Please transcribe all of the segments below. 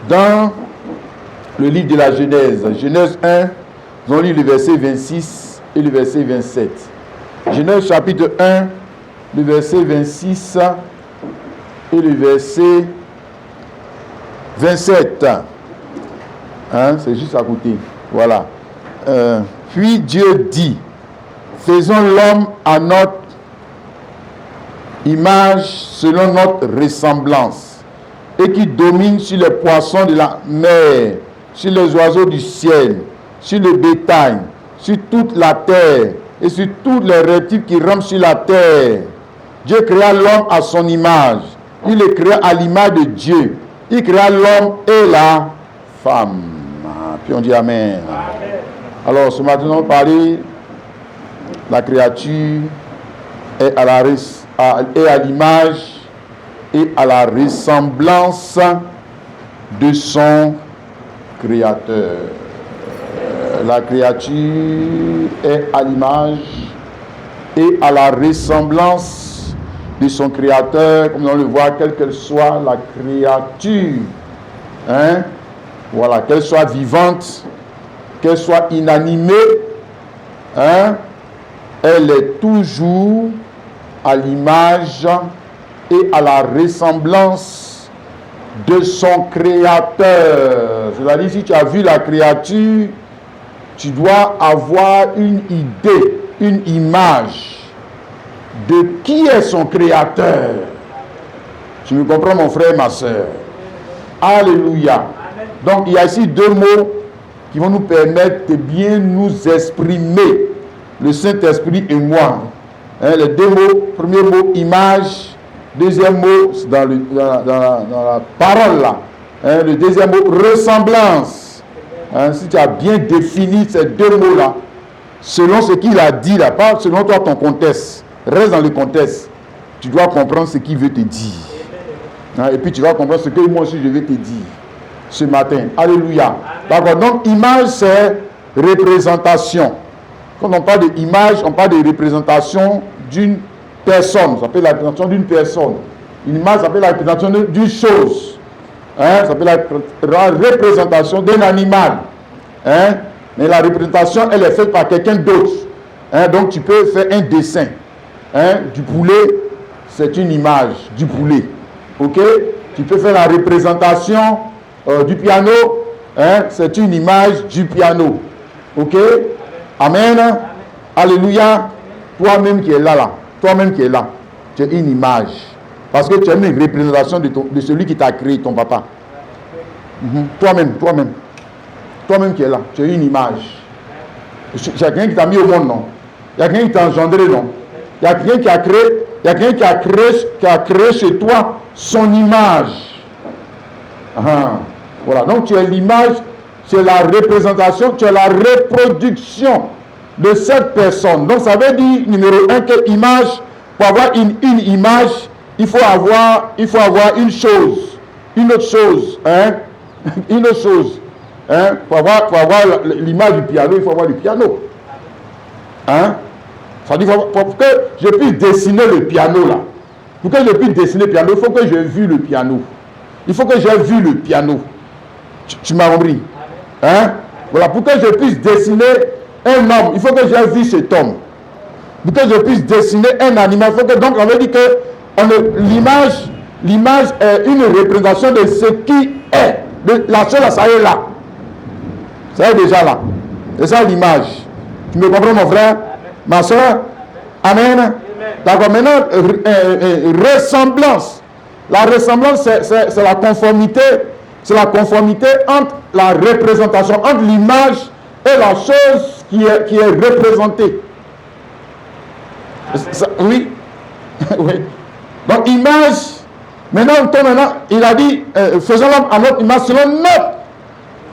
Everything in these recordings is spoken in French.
dans le livre de la Genèse. Genèse 1, nous allons lire le verset 26 et le verset 27. Genèse chapitre 1, le verset 26 et le verset 27. Hein, c'est juste à côté. Voilà. Puis Dieu dit, faisons l'homme à notre image selon notre ressemblance, et qui domine sur les poissons de la mer, sur les oiseaux du ciel, sur le bétail, sur toute la terre, et sur tous les reptiles qui rampent sur la terre. Dieu créa l'homme à son image. Il le créa à l'image de Dieu. Il créa l'homme et la femme. Puis on dit Amen. Amen. Alors ce matin, on va parler la créature est à l'image et à la ressemblance de son Créateur. La créature est à l'image et à la ressemblance de son Créateur, comme on le voit, quelle qu'elle soit la créature. Hein? Voilà, qu'elle soit vivante, qu'elle soit inanimée, hein? Elle est toujours à l'image et à la ressemblance de son Créateur. C'est-à-dire, si tu as vu la créature, tu dois avoir une idée, une image de qui est son Créateur. Tu me comprends, mon frère et ma soeur? Alléluia. Donc, il y a ici deux mots qui vont nous permettre de bien nous exprimer, le Saint-Esprit et moi. Hein, les deux mots, premier mot, image, deuxième mot, dans la parole là. Hein, le deuxième mot, ressemblance. Hein, si tu as bien défini ces deux mots-là, selon ce qu'il a dit là, pas selon toi ton contexte, reste dans le contexte. Tu dois comprendre ce qu'il veut te dire. Hein, et puis tu vas comprendre ce que moi aussi je vais te dire ce matin. Alléluia. D'accord. Donc, image, c'est représentation. Quand on parle d'image, on parle de représentation d'une personne. Ça s'appelle la représentation d'une personne. Une image, ça s'appelle la représentation d'une chose. Hein? Ça s'appelle la représentation d'un animal. Hein? Mais la représentation, elle est faite par quelqu'un d'autre. Hein? Donc, tu peux faire un dessin. Hein? Du poulet, c'est une image du poulet. Ok? Tu peux faire la représentation du piano. Hein? C'est une image du piano. Ok? Amen. Amen. Alléluia. Toi-même qui es là, toi-même qui es là, tu es une image. Parce que tu es une représentation de celui qui t'a créé, ton papa. Toi-même qui es là, tu es une image. Il y a quelqu'un qui t'a mis au monde, non? Il y a quelqu'un qui t'a engendré, non? Il y a quelqu'un qui a créé chez toi son image. Voilà, donc tu es l'image, tu es la représentation, tu es la reproduction de cette personne. Donc ça veut dire, numéro un, que image, pour avoir une image, il faut avoir une chose, une autre chose, hein? Une autre chose, hein? Pour avoir l'image du piano, il faut avoir le piano, hein? Ça dit, pour que je puisse dessiner le piano là, pour que je puisse dessiner le piano, il faut que j'ai vu le piano. Il faut que j'ai vu le piano. Tu m'as compris? Hein? Voilà, pour que je puisse dessiner un homme, il faut que j'ai vu cet homme. Pour que je puisse dessiner un animal, il faut que, donc on veut dire que l'image est une représentation de ce qui est. La chose, ça y est là. Ça y est déjà là. C'est ça l'image. Tu me comprends, mon frère? Ma soeur? Amen. D'accord, maintenant, ressemblance. La ressemblance, c'est la conformité. C'est la conformité entre la représentation, entre l'image et la chose qui est représentée. Ça, oui. Oui. Donc, image. Maintenant, il a dit, faisons l'homme à notre image selon notre.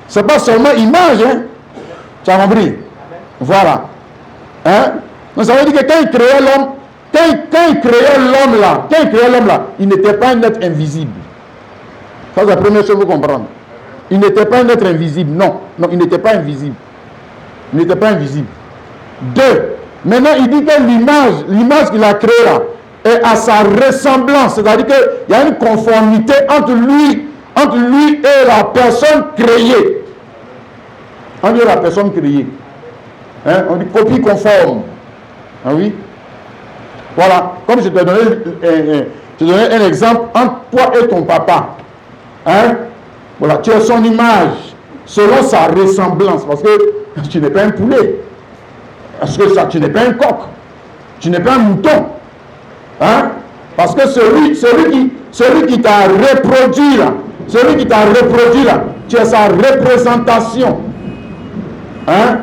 C'est pas seulement image, hein. Tu as compris? Voilà. Hein? Donc, ça veut dire que quand il créait l'homme, quand il créait l'homme là, il n'était pas un être invisible. Ça, c'est la première chose qu'il faut comprendre. Il n'était pas un être invisible. Non, il n'était pas invisible. Il n'était pas invisible. Deux, maintenant, il dit que l'image qu'il a créée là, est à sa ressemblance. C'est-à-dire qu'il y a une conformité entre lui entre lui et la personne créée. Entre lui et la personne créée. Hein? On dit copie conforme. Ah oui? Voilà, comme je te donnais un exemple entre toi et ton papa. Hein? Voilà, tu as son image selon sa ressemblance, parce que tu n'es pas un poulet, parce que ça, tu n'es pas un coq, tu n'es pas un mouton. Hein? Parce que celui qui t'a reproduit là, tu as sa représentation. Hein?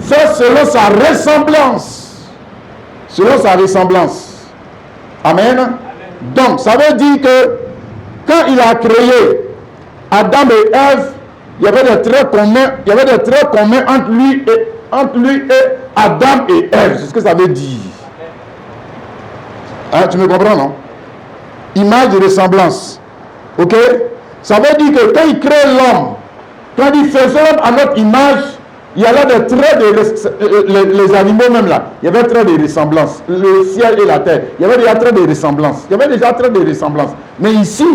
C'est selon sa ressemblance. Selon sa ressemblance. Amen. Donc, ça veut dire que quand il a créé Adam et Ève, il y avait des traits communs entre lui et Adam et Ève. C'est ce que ça veut dire. Hein, tu me comprends, non? Image de ressemblance. Ok? Ça veut dire que quand il crée l'homme, quand il faisait l'homme à notre image, il y avait des traits les animaux même là, il y avait des traits de ressemblance. Le ciel et la terre, il y avait déjà traits de ressemblance. Mais ici,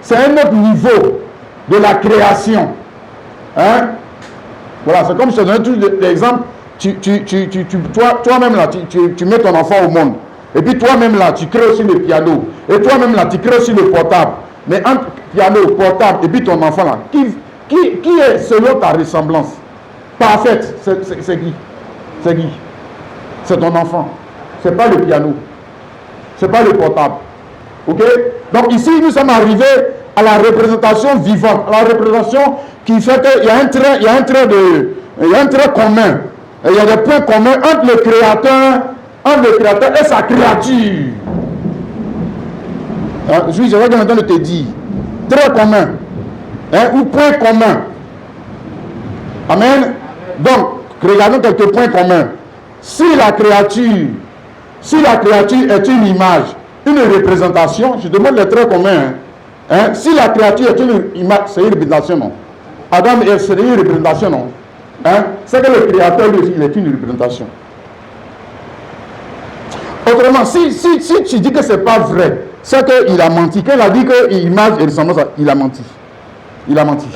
c'est un autre niveau de la création. Hein? Voilà, c'est comme je te donne tout l'exemple. Toi-même là, tu mets ton enfant au monde. Et puis toi-même là, tu crées aussi le piano. Et toi-même là, tu crées aussi le portable. Mais entre piano, portable et puis ton enfant là, qui est selon ta ressemblance parfaite? C'est qui? C'est qui? C'est ton enfant. C'est pas le piano. C'est pas le portable. Ok? Donc ici, nous sommes arrivés à la représentation vivante, à la représentation qui fait qu'il y a un trait commun. Et il y a des points communs entre le créateur et sa créature. Hein? Je vais entendre te dire. Trait commun. Hein? Ou point commun. Amen. Donc, regardons quelques points communs. Si la créature est une image, une représentation, je demande les traits communs. Hein? Si la créature est une image, c'est une représentation, non? Adam et Ève, c'est une représentation, non? Hein? C'est que le créateur, lui aussi, il est une représentation. Autrement, si tu dis que ce n'est pas vrai, c'est qu'il a menti. Quand il a dit que image et ressemblance, il a menti. Il a menti.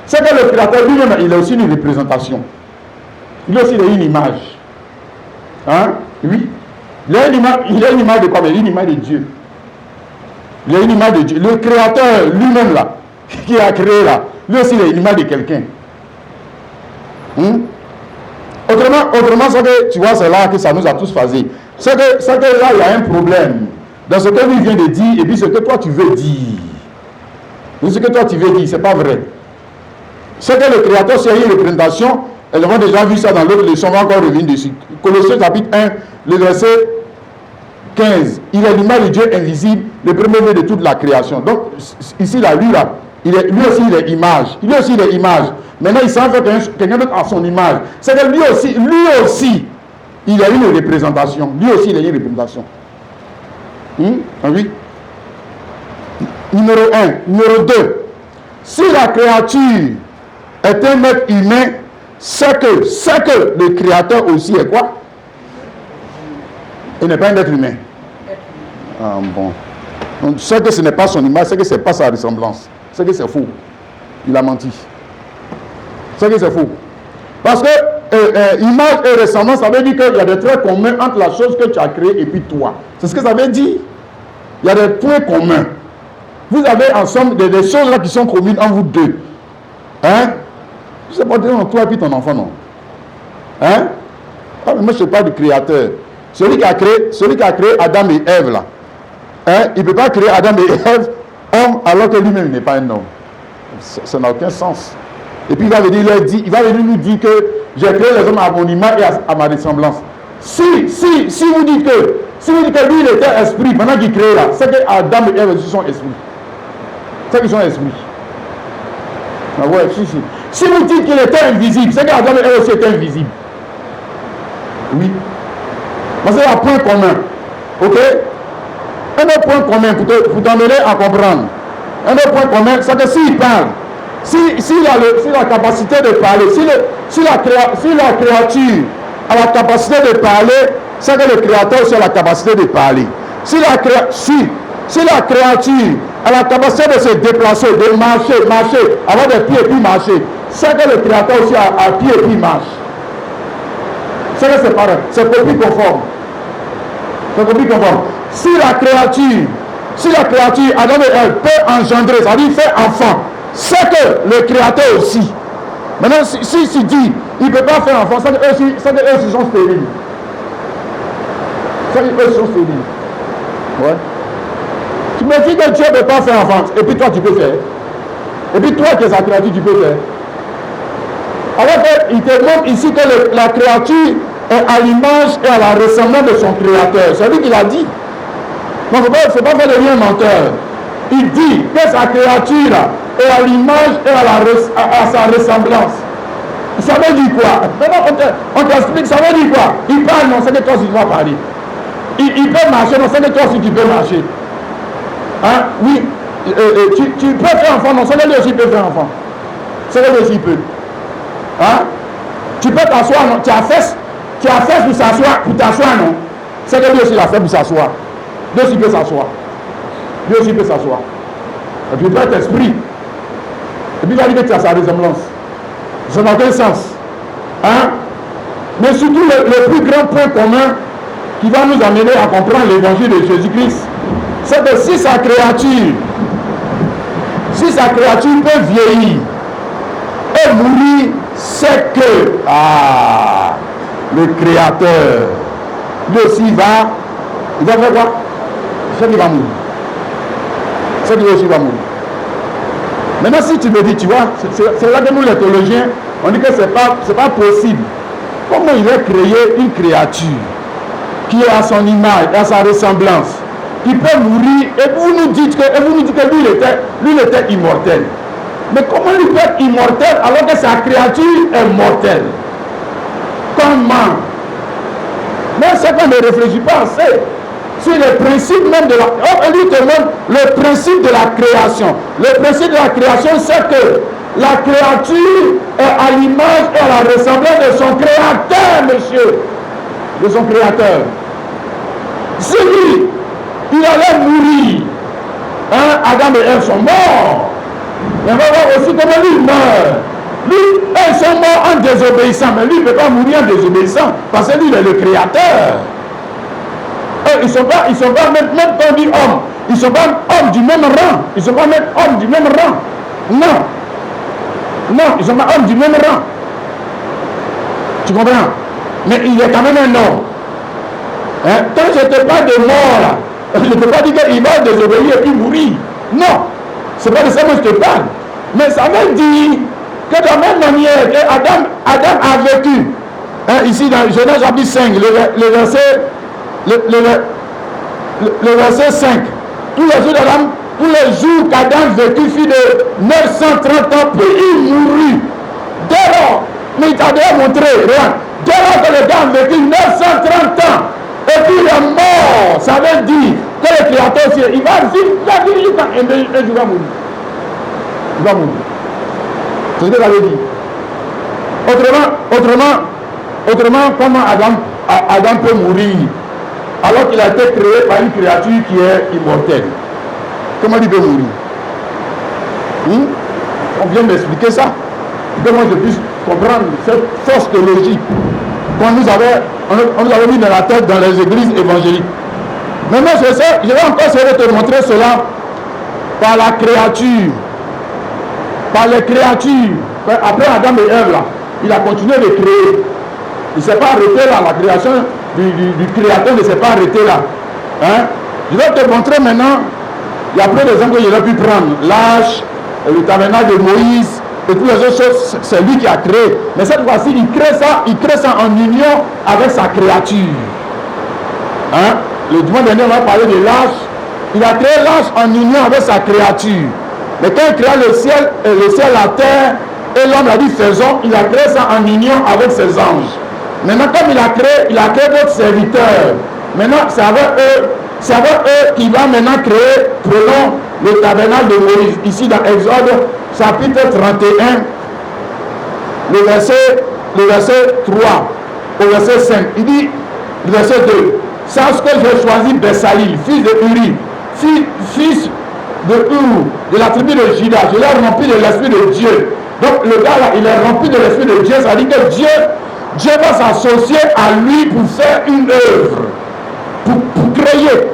C'est que le créateur lui-même, il a aussi une représentation. Il a aussi une image. Hein? Oui. Il a une image de quoi? Mais il a une image de Dieu. Il a une image de Dieu. Le créateur lui-même là, qui a créé là, lui aussi il a une image de quelqu'un. Autrement, c'est que, tu vois, c'est là que ça nous a tous phasé. C'est que là, il y a un problème dans ce que lui vient de dire et puis ce que toi tu veux dire. Ce que toi tu veux dire, c'est pas vrai. C'est que le créateur, c'est une représentation. Elles ont déjà vu ça dans l'autre leçon, on va encore revenir dessus. Colossiens chapitre 1, le verset 15. Il est l'image de Dieu invisible, le premier-né de toute la création. Donc, ici, là, lui aussi, il est image. Lui aussi, il est image. Maintenant, il s'en fait quelqu'un d'autre à son image. C'est que lui aussi, il a une représentation. Lui aussi, il a une représentation. Oui. Numéro 1. Numéro 2. Si la créature est un être humain, c'est que le créateur aussi est quoi? Il n'est pas un être humain. Ah bon. Donc, c'est que ce n'est pas son image, c'est que ce n'est pas sa ressemblance. C'est que c'est faux. Il a menti. C'est que c'est faux. Parce que image et ressemblance, ça veut dire qu'il y a des traits communs entre la chose que tu as créée et puis toi. C'est ce que ça veut dire. Il y a des points communs. Vous avez ensemble des choses là qui sont communes entre vous deux. Hein? Je ne sais pas dire entre toi et puis ton enfant, non. Hein? Ah, mais moi, je ne parle du créateur. Celui qui a créé Adam et Ève, là. Hein? Il ne peut pas créer Adam et Ève homme alors que lui-même n'est pas un homme. Ça n'a aucun sens. Et puis il va venir nous dire que j'ai créé les hommes à mon image et à ma ressemblance. Si vous dites que lui il était esprit pendant qu'il crée là, c'est que Adam et Ève aussi sont esprits. C'est qu'ils sont esprits. Ah ouais, si vous dites qu'il était invisible, c'est qu'Adam et Ève aussi étaient invisibles. Oui. Parce qu'il y a un point commun. Ok? Un autre point commun pour t'emmener à comprendre. Un autre point commun, c'est que s'il parle, s'il a la capacité de parler, si la créature a la capacité de parler, c'est que le créateur aussi a la capacité de parler. Si Si la créature a la capacité de se déplacer, de marcher, avoir des pieds et puis marcher, c'est que le créateur aussi a pieds et puis marche. C'est que c'est pareil, c'est copie conforme. C'est copie conforme. Si la créature, Adam et Ève, peut engendrer, c'est-à-dire faire enfant, c'est que le créateur aussi. Maintenant, si dit, il ne peut pas faire enfant, c'est qu'eux aussi sont stériles. C'est qu'eux sont stériles. Ouais. Tu me dis que Dieu ne peut pas faire enfant, et puis toi tu peux faire. Et puis toi qui es sa créature, tu peux faire. Alors qu'il te montre ici que la créature est à l'image et à la ressemblance de son créateur. C'est lui qui l'a dit. Donc il ne faut pas faire de lien menteur. Il dit que sa créature est à l'image et à sa ressemblance. Ça veut dire quoi? Maintenant on t'explique, ça veut dire quoi? Il parle, non, c'est que toi aussi tu vas parler. Il peut marcher, non, c'est que toi aussi tu peux marcher. Hein? Oui, tu peux faire enfant, non, c'est que lui aussi peut faire enfant. C'est que lui aussi peut. Hein? Tu peux t'asseoir, non? Tu as fait pour t'asseoir, non? C'est que lui aussi l'a fait pour s'asseoir. Lui aussi peut s'asseoir. Lui aussi peut s'asseoir. Et puis il peut être esprit. Et puis il va dire que tu as sa ressemblance. Ça n'a aucun sens. Hein? Mais surtout le plus grand point commun qui va nous amener à comprendre l'évangile de Jésus-Christ, c'est que si sa créature peut vieillir et mourir, c'est que le Créateur, lui aussi il va faire quoi? C'est qu'il va mourir. C'est qu'il aussi va mourir. Maintenant, si tu me dis, tu vois, c'est là que nous les théologiens, on dit que c'est pas possible. Comment il va créer une créature qui est à son image, à sa ressemblance, qui peut mourir, et vous nous dites que lui était immortel. Mais comment il peut être immortel alors que sa créature est mortelle? Comment? Mais c'est qu'on ne réfléchit pas assez sur le principe même de la... On lui demande le principe de la création. Le principe de la création, c'est que la créature est à l'image et à la ressemblance de son créateur, monsieur. De son créateur. Si lui, il allait mourir, hein, Adam et Ève sont morts. Et on va voir aussi comment lui meurt. Lui, ils sont morts en désobéissant, mais lui, il ne peut pas mourir en désobéissant, parce que lui, il est le créateur. Ils ne sont pas même quand on dit homme, ils ne sont pas hommes du même rang. Ils ne sont pas même hommes du même rang. Non. Non, ils ne sont pas hommes du même rang. Tu comprends? Mais il est quand même un homme. Hein? Quand je te parle de mort, là, je ne peux pas dire qu'il va désobéir et puis mourir. Non. C'est pas de ça que je te parle. Mais ça veut dire que de la même manière que Adam a vécu, hein, ici dans Genèse chapitre 5, le verset 5, tous les jours qu'Adam vécut fut de 930 ans, puis il mourut. Dès lors, mais il t'a déjà montré, regarde, dès lors que le gars a vécu 930 ans, et puis il est mort, ça veut dire que le Créateur, il va vivre, un jour il va mourir. Il va mourir. C'est ce que ça veut dire. Autrement, comment Adam peut mourir alors qu'il a été créé par une créature qui est immortelle? Comment il peut mourir? On vient m'expliquer ça. Pour que moi je puisse comprendre cette force théologique qu'on nous avait mis dans la tête dans les églises évangéliques. Maintenant, je vais encore essayer de te montrer cela par la créature. Par les créatures. Après Adam et Ève, là, il a continué de créer. Il ne s'est pas arrêté là. La création du Créateur ne s'est pas arrêté là. Hein? Je vais te montrer maintenant. Il y a plein d'exemples que j'aurais pu prendre. L'arche, le tabernacle de Moïse, et toutes les autres choses, c'est lui qui a créé. Mais cette fois-ci, il crée ça en union avec sa créature. Hein? Le dimanche dernier, on va parler de l'arche. Il a créé l'arche en union avec sa créature. Mais quand il créa le ciel, la terre, et l'homme a dit faisons, il a créé ça en union avec ses anges. Maintenant, comme il a créé d'autres serviteurs. Maintenant, c'est avec eux qu'il va maintenant créer, prenons le tabernacle de Moïse, ici dans Exode, chapitre 31, le verset 3 au verset 5. Il dit, le verset 2, sache que j'ai choisi Bessalil, fils de Uri, fils de Ur, de la tribu de Juda, je l'ai rempli de l'Esprit de Dieu. Donc le gars là, il est rempli de l'Esprit de Dieu, ça dit que Dieu va s'associer à lui pour faire une œuvre, pour créer,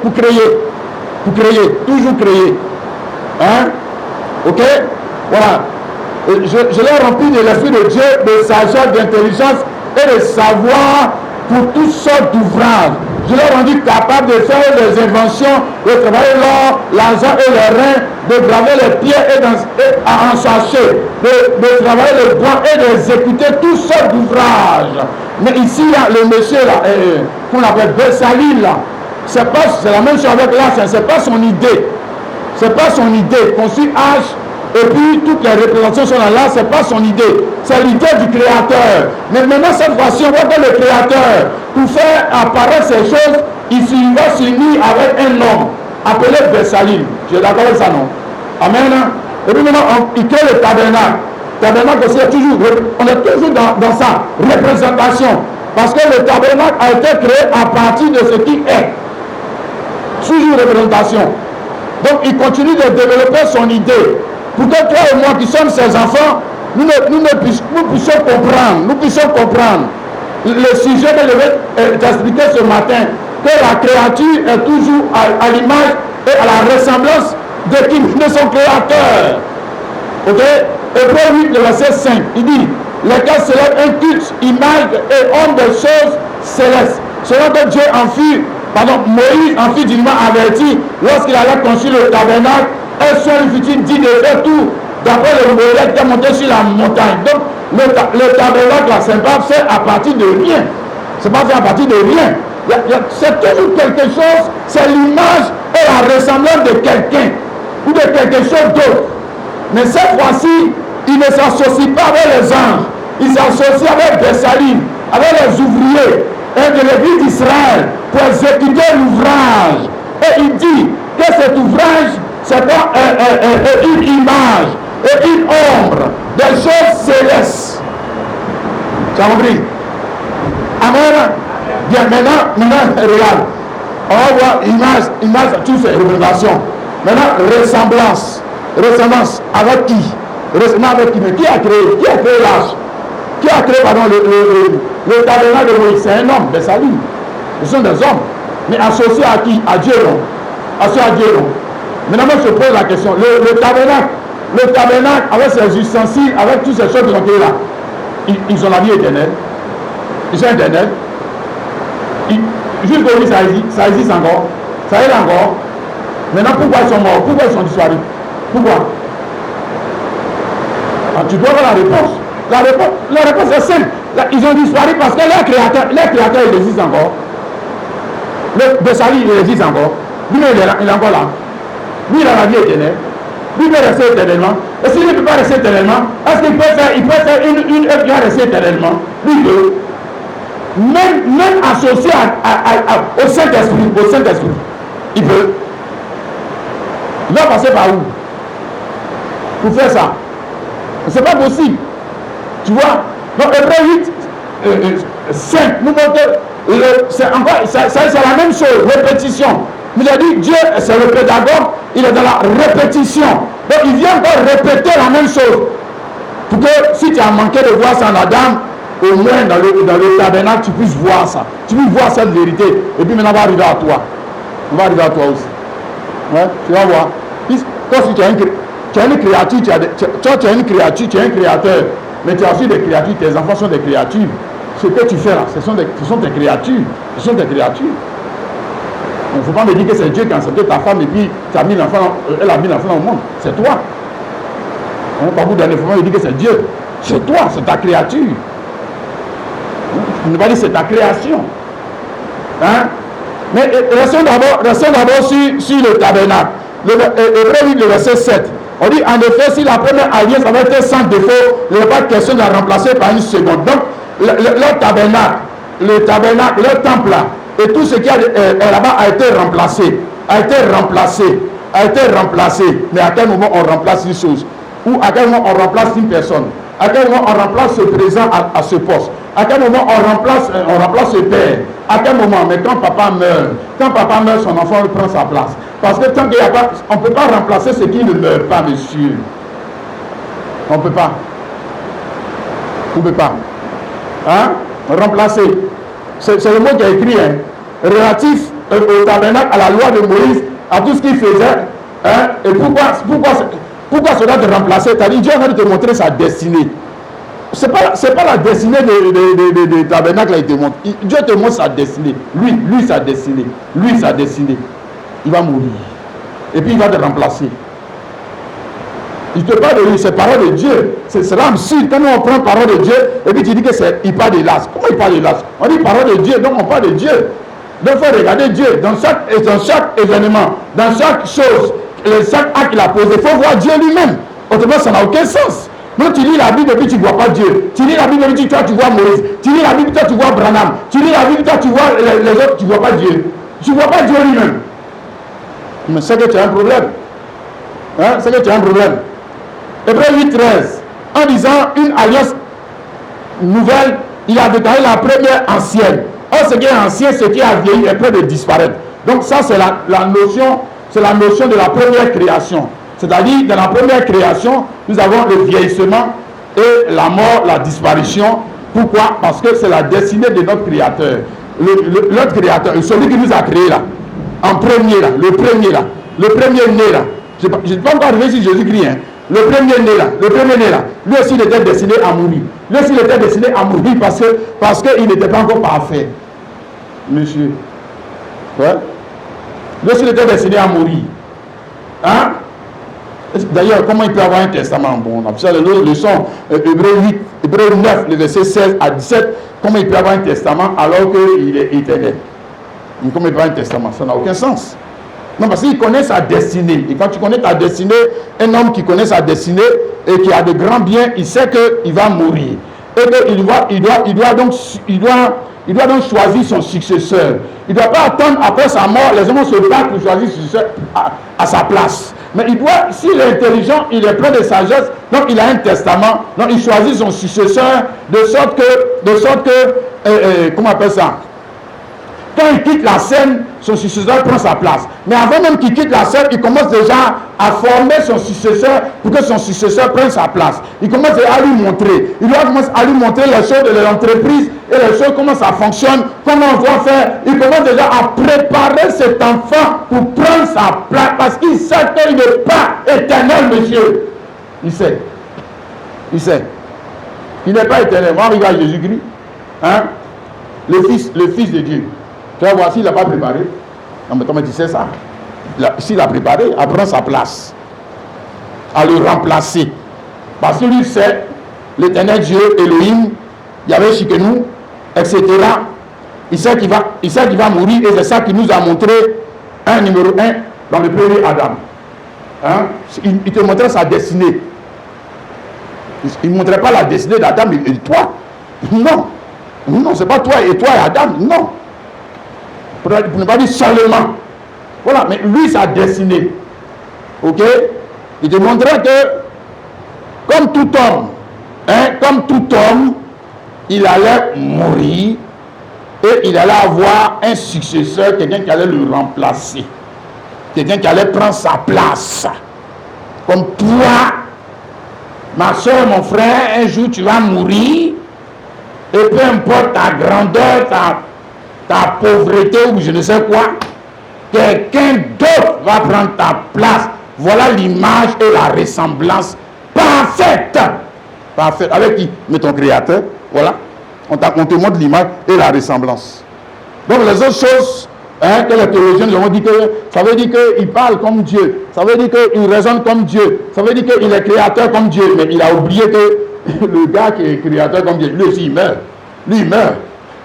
toujours créer. Hein? Ok? Voilà. Je l'ai rempli de l'Esprit de Dieu, de sagesse, d'intelligence et de savoir pour toutes sortes d'ouvrages. Je l'ai rendu capable de faire des inventions, de travailler l'or, l'argent et les reins, de graver les pierres et à ensacher, de travailler le bois et d'exécuter toutes sortes d'ouvrages. Mais ici, là, le monsieur là, qu'on appelle Bessalil, là, c'est la même chose avec l'arche, c'est pas son idée. C'est pas son idée. Construire arche, et puis toutes les représentations sont là, c'est pas son idée. C'est l'idée du Créateur. Mais maintenant, cette fois-ci, on voit que le Créateur, pour faire apparaître ces choses, il va s'unir avec un homme appelé Bessalil. Tu es d'accord avec ça, non? Amen. Et puis maintenant, il crée le tabernacle. Tabernacle aussi, on est toujours dans sa représentation. Parce que le tabernacle a été créé à partir de ce qui est. Toujours représentation. Donc il continue de développer son idée. Pour que toi et moi qui sommes ses enfants, nous puissions comprendre le sujet que je vais t'expliquer ce matin, que la créature est toujours à l'image et à la ressemblance de son créateur. Ok? Hébreux 8, le verset 5, il dit, lesquels célèbrent un culte, image et homme des choses célestes. Selon que Dieu Moïse en fut dignement averti lorsqu'il allait construire le tabernacle, et son fut-il dit de faire tout d'après le modèle qui est monté sur la montagne. Donc le tabernacle là, c'est pas fait à partir de rien. C'est pas fait à partir de rien. C'est toujours quelque chose, c'est l'image et la ressemblance de quelqu'un ou de quelque chose d'autre. Mais cette fois-ci, il ne s'associe pas avec les anges, il s'associe avec Bessalil, avec les ouvriers et de l'église d'Israël pour exécuter l'ouvrage. Et il dit que cet ouvrage, c'est pas une image et une ombre des choses célestes. Tu as compris? Amen. Bien, maintenant, regarde. On va voir image, toutes ces représentations. Maintenant, ressemblance avec qui? Ressemblance avec qui? Mais qui a créé l'arche? Qui a créé, le tabernacle de Moïse? C'est un homme, Bessalil. Ce sont des hommes. Mais associés à qui? À Dieu, non? Associés à Dieu, non? Maintenant, moi, je pose la question. Le tabernacle, avec ses ustensiles, avec toutes ces choses qui sont créées là, ils ont la vie éternelle. Ils sont éternels. Jusqu'au jour, ça existe encore. Ça existe encore. Maintenant, pourquoi ils sont morts? Pourquoi ils sont disparus? Pourquoi? Tu dois avoir la réponse. La réponse est simple. Ils ont disparu parce que leur créateur il existe encore. Le Bessalil, il existe encore. Lui, il est encore là. Lui, il a la vie éternelle. Lui, il peut rester éternellement. Et s'il ne peut pas rester éternellement, est-ce qu'il peut faire une œuvre qui va rester éternellement? Lui, il veut. Même associé au Saint-Esprit, il peut. Il va passer par où? Pour faire ça. C'est pas possible. Tu vois? Donc, Hébreux 8, 5, nous montre que c'est la même chose, répétition. Nous a dit, Dieu, c'est le pédagogue, il est dans la répétition. Donc, il vient encore répéter la même chose. Pour que si tu as manqué de voir ça en Adam, au moins dans le tabernacle, tu puisses voir ça. Tu puisses voir cette vérité. Et puis maintenant, on va arriver à toi. On va arriver à toi aussi. Ouais, tu vas voir. Toi, si tu as une créature, tu as une créature, tu es un créateur. Mais tu as aussi des créatures, tes enfants sont des créatures. Ce que tu fais là, ce sont des créatures. Ce sont des créatures. Il ne faut pas me dire que c'est Dieu qui a accepté ta femme et puis elle a mis l'enfant au monde. C'est toi. On ne va pas vous donner il dit que c'est Dieu. C'est toi, c'est ta créature. On ne va pas dire c'est ta création. Hein? Mais restons d'abord sur le tabernacle. Le verset 7. On dit en effet, si la première alliance avait été sans défaut, il n'y a pas de question de la remplacer par une seconde. Donc, le tabernacle, le temple là, et tout ce qui est là-bas a été remplacé. Mais à quel moment on remplace une chose? Ou à quel moment on remplace une personne? À quel moment on remplace ce présent à ce poste? À quel moment on remplace le père? À quel moment? Mais quand papa meurt, son enfant prend sa place. Parce que tant qu'il n'y a pas, on ne peut pas remplacer ce qui ne meurt pas, monsieur. On ne peut pas. On ne peut pas. Hein? Remplacer. C'est le mot qui est écrit, hein, relatif au tabernacle, à la loi de Moïse, à tout ce qu'il faisait. Hein? Et pourquoi cela de remplacer? C'est-à-dire, Dieu va te montrer sa destinée. C'est pas la destinée de tabernacle qui te montre. Dieu te montre sa destinée. Lui sa destinée. Lui sa destinée. Il va mourir. Et puis il va te remplacer. Il te parle de lui, c'est parole de Dieu. C'est là absurde. Quand on prend parole de Dieu, et puis tu dis que il parle de l'as. Comment il parle de l'as? On dit parole de Dieu, donc on parle de Dieu. Donc il faut regarder Dieu dans chaque événement, dans chaque chose, chaque acte qu'il a posé. Il faut voir Dieu lui-même. Autrement, ça n'a aucun sens. Donc tu lis la Bible et puis tu ne vois pas Dieu. Tu lis la Bible et puis toi tu vois Moïse. Tu lis la Bible et toi tu vois Branham. Tu lis la Bible et toi tu vois les autres, tu ne vois pas Dieu. Tu ne vois pas Dieu lui-même. Mais c'est que tu as un problème. Hein? C'est que tu as un problème. Hébreux 8:13, en disant une alliance nouvelle, il a déclaré la première ancienne. Or, ce qui est ancien, ce qui a vieilli est près de disparaître. Donc ça, c'est la notion de la première création. C'est-à-dire, dans la première création, nous avons le vieillissement et la mort, la disparition. Pourquoi? Parce que c'est la destinée de notre Créateur. Notre Créateur, celui qui nous a créés là, en premier là, le premier né là. Je n'ai pas encore arrivé sur Jésus-Christ, hein. Le premier né là, lui aussi il était destiné à mourir. Lui aussi il était destiné à mourir parce qu'il n'était pas encore parfait. Monsieur. Ouais. Lui aussi il était destiné à mourir. Hein? D'ailleurs, comment il peut avoir un testament? Bon, on a fait le leçon, Hébreux 9, le verset 16 à 17. Comment il peut avoir un testament alors qu'il est éternel? Comment il peut avoir un testament? Ça n'a aucun sens. Non, parce qu'il connaît sa destinée. Et quand tu connais ta destinée, un homme qui connaît sa destinée et qui a de grands biens, il sait qu'il va mourir. Et qu'il doit donc choisir son successeur. Il ne doit pas attendre après sa mort, les hommes se battent pour choisir son successeur à sa place. Mais il doit, s'il est intelligent, il est plein de sagesse, donc il a un testament, donc il choisit son successeur de sorte que comment on appelle ça? Quand il quitte la scène, son successeur prend sa place. Mais avant même qu'il quitte la scène, il commence déjà à former son successeur pour que son successeur prenne sa place. Il commence à lui montrer. Il doit commencer à lui montrer les choses de l'entreprise et les choses, comment ça fonctionne, comment on doit faire. Il commence déjà à préparer cet enfant pour prendre sa place parce qu'il sait qu'il n'est pas éternel, monsieur. Il sait. Il sait. Il n'est pas éternel. Moi, regarde Jésus-Christ. Hein? Le fils de Dieu. Tu vas voir s'il n'a pas préparé. Non, mais comment tu sais ça? S'il a préparé, à prendre sa place, à le remplacer. Parce que lui sait, l'éternel Dieu, Elohim, Yahvé Shikenu, etc. Il sait qu'il va mourir et c'est ça qu'il nous a montré, numéro 1, dans le premier Adam. Hein? Il te montrait sa destinée. Il ne montrait pas la destinée d'Adam et de toi. Non. Non, ce n'est pas toi et Adam. Non. Pour ne pas dire seulement. Voilà, mais lui, sa destinée. Ok? Il te montrait que, comme tout homme, il allait mourir et il allait avoir un successeur, quelqu'un qui allait le remplacer. Quelqu'un qui allait prendre sa place. Comme toi, ma soeur, mon frère, un jour tu vas mourir et peu importe ta grandeur, ta pauvreté ou je ne sais quoi, quelqu'un d'autre va prendre ta place. Voilà l'image et la ressemblance parfaite. Parfaite. Avec qui? Mais ton créateur. Voilà. On te montre l'image et la ressemblance. Donc les autres choses que les théologiens nous ont dit que ça veut dire qu'il parle comme Dieu. Ça veut dire qu'il raisonne comme Dieu. Ça veut dire qu'il est créateur comme Dieu. Mais il a oublié que le gars qui est créateur comme Dieu, lui aussi il meurt. Lui il meurt.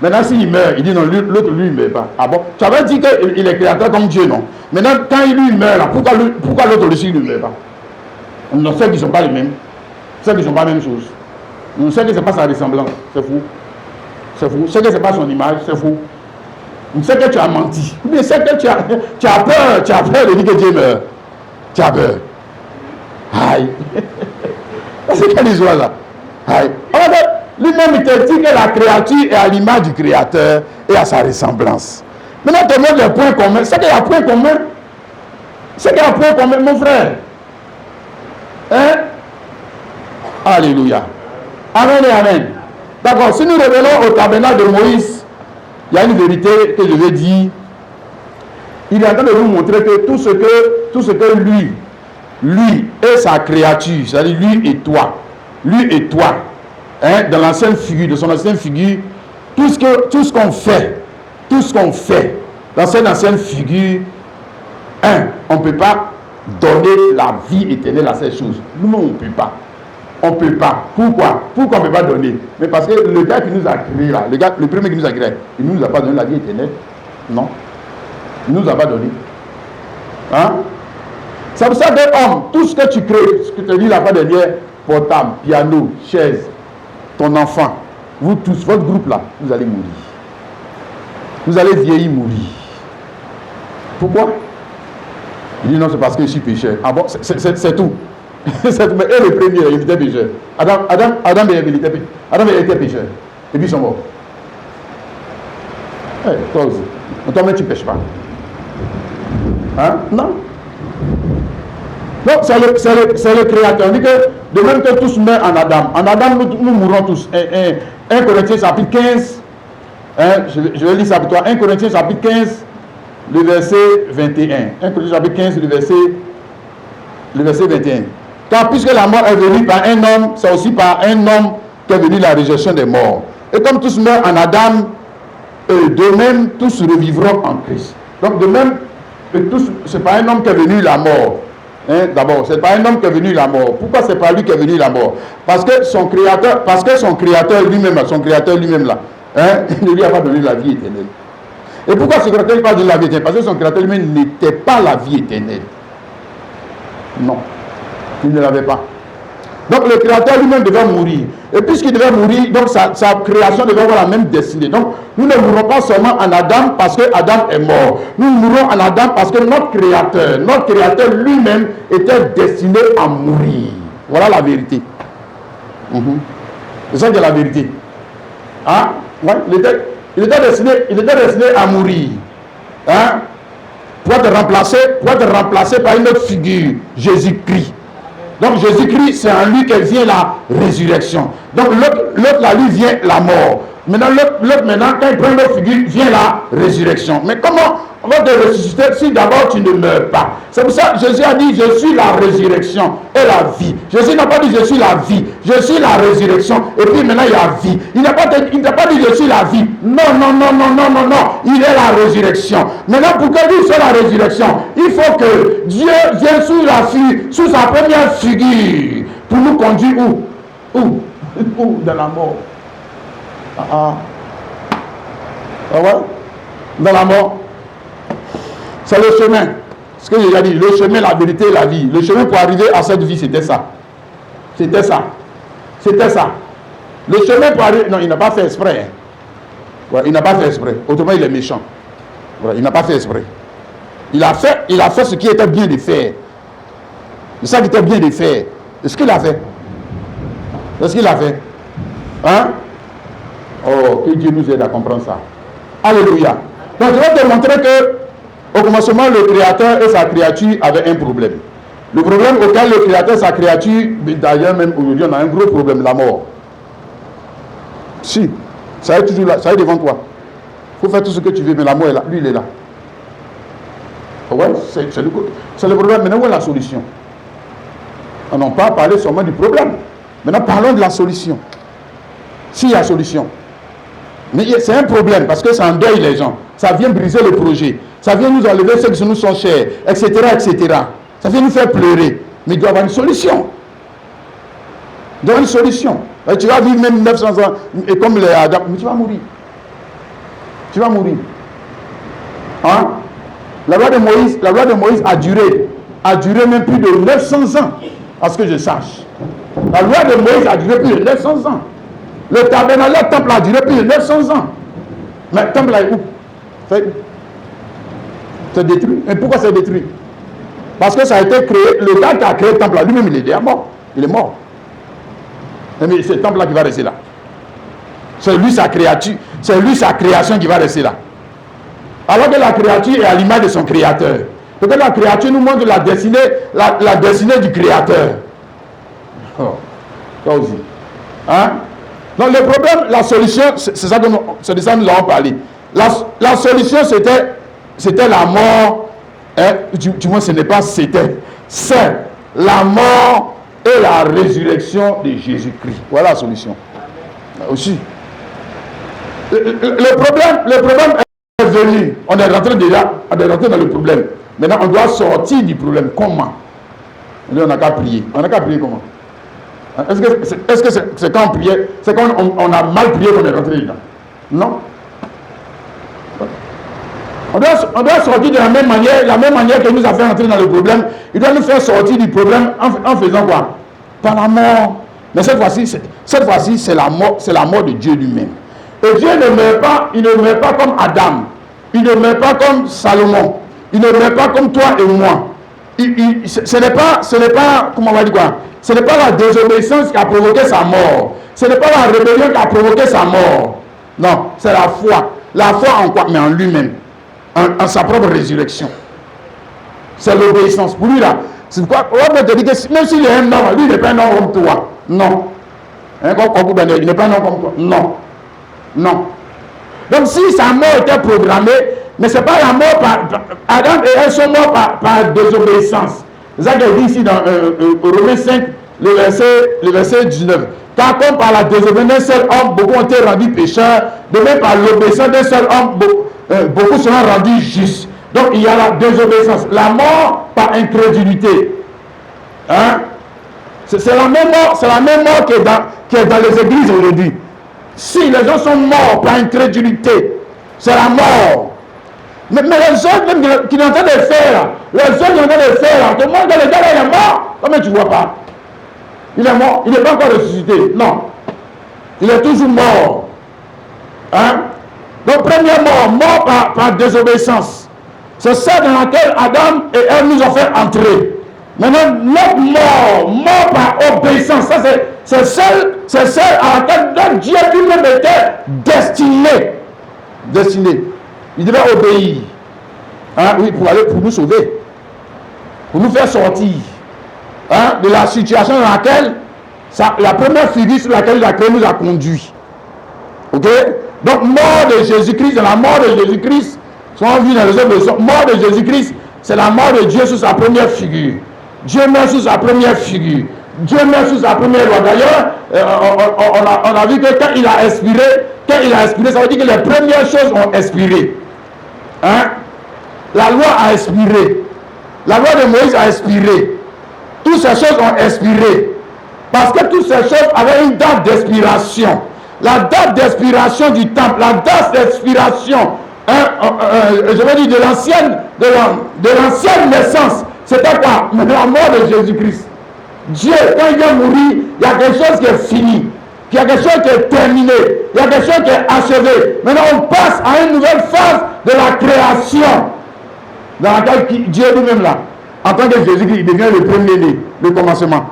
Maintenant, s'il meurt, il dit non, l'autre lui, il ne meurt pas. Ah bon? Tu avais dit qu'il est créateur comme Dieu, non? Maintenant, quand il meurt, là, pourquoi l'autre aussi, il ne meurt pas? On sait qu'ils ne sont pas les mêmes. On sait qu'ils ne sont pas la même chose. On sait que ce n'est pas sa ressemblance. C'est fou. C'est fou. On sait que ce n'est pas son image. C'est fou. On sait que tu as menti. Mais c'est que tu as peur. Tu as peur de dire que Dieu meurt. Tu as peur. Aïe. C'est quelle histoire là? Aïe. Lui-même, il te dit que la créature est à l'image du Créateur et à sa ressemblance. Maintenant, te montre les points communs. C'est qu'il y a un point commun. C'est qu'il y a un point commun, mon frère. Hein? Alléluia. Amen et amen. D'accord, si nous revenons au tabernacle de Moïse, il y a une vérité que je vais dire. Il est en train de nous montrer que tout ce que lui et sa créature, c'est-à-dire lui et toi, hein, dans l'ancienne figure, de son ancienne figure, tout ce qu'on fait dans cette ancienne figure, on ne peut pas donner la vie éternelle à ces choses. Nous, on ne peut pas. On ne peut pas. Pourquoi? Pourquoi on ne peut pas donner? Mais parce que le gars qui nous a créé là, le premier qui nous a créé, il ne nous a pas donné la vie éternelle. Non. Il ne nous a pas donné. Hein? C'est pour ça que homme, tout ce que tu crées, ce que tu as dit la fois dernière, portable, piano, chaise, ton enfant, vous tous, votre groupe là, vous allez mourir. Vous allez vieillir, mourir. Pourquoi? Il dit non, c'est parce que je suis pécheur. Ah bon, c'est tout. Mais eux, le premier, il était pécheur. Adam il était pécheur. Et puis ils sont morts. Toi aussi. Toi-même, tu ne pêches pas. Hein? Non. Donc, c'est le Créateur. On dit que de même que tous meurent en Adam. En Adam, nous mourrons tous. 1 Corinthiens chapitre 15. Je vais lire ça pour toi. 1 Corinthiens chapitre 15, le verset 21. 1 Corinthiens chapitre 15, le verset 21. Car puisque la mort est venue par un homme, c'est aussi par un homme qu'est venue la résurrection des morts. Et comme tous meurent en Adam, de même tous revivront en Christ. Donc de même, c'est pas un homme qui est venu la mort. Hein, d'abord, c'est pas un homme qui est venu la mort. Pourquoi c'est pas lui qui est venu la mort? Parce que son créateur lui-même là, hein, il ne lui a pas donné la vie éternelle. Et pourquoi ce créateur lui parle de la vie éternelle? Parce que son créateur lui-même n'était pas la vie éternelle. Non, il ne l'avait pas. Donc le créateur lui-même devait mourir. Et puisqu'il devait mourir, donc sa création devait avoir la même destinée. Donc nous ne mourrons pas seulement en Adam parce que Adam est mort. Nous mourrons en Adam parce que notre créateur lui-même était destiné à mourir. Voilà la vérité. C'est ça qui est la vérité. Hein? Ouais, il était destiné à mourir. Hein? Pour être remplacé par une autre figure, Jésus-Christ. Donc Jésus-Christ, c'est en lui que vient la résurrection. Donc l'autre là, lui vient la mort. Maintenant, l'autre maintenant, quand il prend l'autre figure, vient la résurrection. Mais comment on va te ressusciter si d'abord tu ne meurs pas? C'est pour ça que Jésus a dit, je suis la résurrection et la vie. Jésus n'a pas dit, je suis la vie. Je suis la résurrection. Et puis maintenant, il y a vie. Il n'a pas dit, je suis la vie. Non. Il est la résurrection. Maintenant, pour que Dieu soit la résurrection, il faut que Dieu vienne sous sa première figure pour nous conduire où? Où? Dans la mort. Ah ouais? Dans la mort. C'est le chemin. Ce que j'ai dit, le chemin, la vérité et la vie. Le chemin pour arriver à cette vie, c'était ça. Le chemin pour arriver... Non, il n'a pas fait exprès. Ouais, il n'a pas fait exprès. Autrement, il est méchant. Ouais, il n'a pas fait exprès. Il a fait ce qui était bien de faire. C'est ça qui était bien de faire. Est-ce qu'il a fait? Hein? Oh, que Dieu nous aide à comprendre ça. Alléluia. Donc, je vais te montrer que, au commencement, le Créateur et sa créature avaient un problème. Le problème auquel le Créateur et sa créature, d'ailleurs, même aujourd'hui, on a un gros problème, la mort. Si, ça est toujours là, ça est devant toi. Il faut faire tout ce que tu veux, mais la mort est là. Lui, il est là. Ouais, c'est le problème. Maintenant, où est la solution? On n'a pas parlé seulement du problème. Maintenant, parlons de la solution. S'il y a solution. Mais c'est un problème parce que ça endeuille les gens. Ça vient briser le projet. Ça vient nous enlever ceux qui nous sont chers, etc., etc. Ça vient nous faire pleurer. Mais il doit y avoir une solution. Il doit y avoir une solution. Et tu vas vivre même 900 ans et comme les Adam, mais tu vas mourir. Tu vas mourir. Hein? La loi de Moïse a duré même plus de 900 ans, à ce que je sache. La loi de Moïse a duré plus de 900 ans. Le tabernacle, le temple a duré plus de 900 ans. Mais le temple est où? C'est détruit. Et pourquoi c'est détruit? Parce que ça a été créé, le gars qui a créé le temple là, lui-même il est déjà mort. Il est mort. Mais c'est le temple là qui va rester là. C'est lui sa créature, c'est lui sa création qui va rester là. Alors que la créature est à l'image de son créateur. Parce que la créature nous montre la destinée du créateur. Oh, toi aussi. Hein? Donc le problème, la solution, c'est de ça que nous avons parlé. La solution, c'était la mort. Hein? Du moins, ce n'est pas c'était. C'est la mort et la résurrection de Jésus-Christ. Voilà la solution. Aussi. Le problème est venu. On est rentré dans le problème. Maintenant, on doit sortir du problème. Comment? On n'a qu'à prier. On n'a qu'à prier comment? Est-ce que c'est quand on priait, c'est quand on a mal prié qu'on est rentré dedans? Non. On doit sortir de la même manière que nous a fait entrer dans le problème. Il doit nous faire sortir du problème en faisant quoi? Par la mort. Mais cette fois-ci, c'est la mort de Dieu lui-même. Et Dieu ne meurt pas, il ne meurt pas comme Adam. Il ne meurt pas comme Salomon. Il ne meurt pas comme toi et moi. Ce n'est pas, comment on va dire quoi? Ce n'est pas la désobéissance qui a provoqué sa mort. Ce n'est pas la rébellion qui a provoqué sa mort. Non, c'est la foi. La foi en quoi? Mais en lui-même. En sa propre résurrection. C'est l'obéissance. Pour lui là, c'est pourquoi on peut te dire que même s'il est un homme, lui il n'est pas un homme comme toi. Non. Il n'est pas un homme comme toi. Non. Non. Donc si sa mort était programmée, mais ce n'est pas la mort par Adam et Ève sont morts par désobéissance. C'est ça qu'il dit ici dans Romains 5, le verset 19. Car comme par la désobéissance d'un seul homme, beaucoup ont été rendus pécheurs, de même par l'obéissance d'un seul homme, beaucoup seront rendus justes. Donc il y a la désobéissance, la mort par incrédulité. Hein? C'est la même mort qui est dans les églises aujourd'hui. Si les gens sont morts par incrédulité, c'est la mort. Mais les autres même qui sont en train de faire, les autres qui sont en train de faire, tout le monde, le gars là, il est mort. Comment tu ne vois pas? Il est mort, il n'est pas encore ressuscité. Non. Il est toujours mort. Hein? Donc, premièrement, mort par désobéissance. C'est ça dans laquelle Adam et Ève nous ont fait entrer. Maintenant, notre mort par obéissance, ça c'est celle à laquelle Dieu lui-même était destiné. Il devait obéir. Hein? Oui, pour nous sauver. Pour nous faire sortir. Hein? De la situation dans laquelle, la première figure sur laquelle la créé nous a conduit. Ok? Donc, mort de Jésus-Christ, c'est la mort de Jésus-Christ. Sont vus dans les autres, mort de Jésus-Christ, c'est la mort de Dieu sous sa première figure. Dieu meurt sous sa première figure. Dieu meurt sous sa première loi. D'ailleurs, on a vu que quand il a expiré, ça veut dire que les premières choses ont expiré. Hein? La loi a expiré. La loi de Moïse a expiré. Toutes ces choses ont expiré. Parce que toutes ces choses avaient une date d'expiration. La date d'expiration du temple, la date d'expiration, je veux dire de l'ancienne naissance, c'était quoi? La mort de Jésus-Christ. Dieu, quand il vient mourir, il y a quelque chose qui est fini. Il y a quelque chose qui est terminé. Il y a quelque chose qui est achevé. Maintenant, on passe à une nouvelle phase de la création. Dans laquelle Dieu lui-même, là, en tant que Jésus-Christ, il devient le premier-né, le commencement.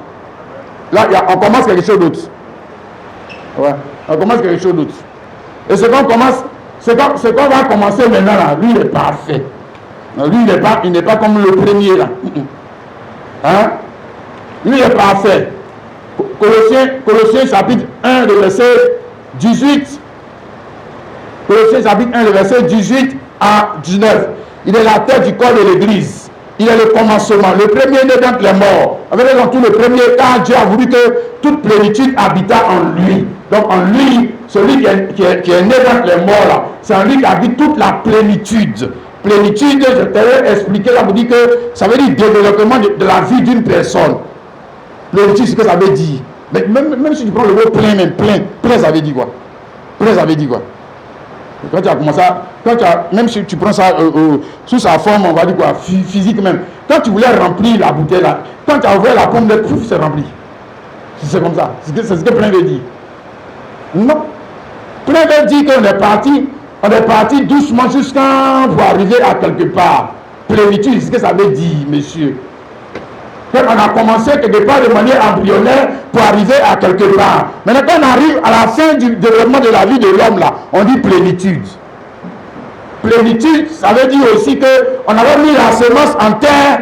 Là, on commence quelque chose d'autre. Ouais, on commence quelque chose d'autre. Et ce qu'on commence, ce qu'on va commencer maintenant, là, lui, il est parfait. Lui, il n'est pas comme le premier, là. Hein? Lui, il est parfait. Colossiens chapitre 1, le verset 18. Colossiens chapitre 1, le verset 18 à 19. Il est la tête du corps de l'Église. Il est le commencement, le premier-né d'entre les morts. Avec raison, tout le premier, car Dieu a voulu que toute plénitude habita en lui. Donc en lui, celui qui est né d'entre les morts, là, c'est en lui qu'habite toute la plénitude. Plénitude, je t'ai expliqué, là, vous dit que ça veut dire développement de la vie d'une personne. Plénitude, c'est ce que ça veut dire. Mais même si tu prends le mot plein, plein, ça veut dire quoi? Plein, ça veut dire quoi? Quand tu as commencé à, même si tu prends ça sous sa forme, on va dire quoi, physique même. Quand tu voulais remplir la bouteille là, quand tu as ouvert la pomme de pouf, c'est rempli. C'est comme ça. C'est ce que plein veut dire. Non. Plein veut dire qu'on est parti doucement jusqu'à pour arriver à quelque part. Plénitude, c'est ce que ça veut dire, monsieur. On a commencé quelque part de manière embryonnaire pour arriver à quelque part. Maintenant, quand on arrive à la fin du développement de la vie de l'homme, là, on dit plénitude. Plénitude, ça veut dire aussi qu'on avait mis la semence en terre,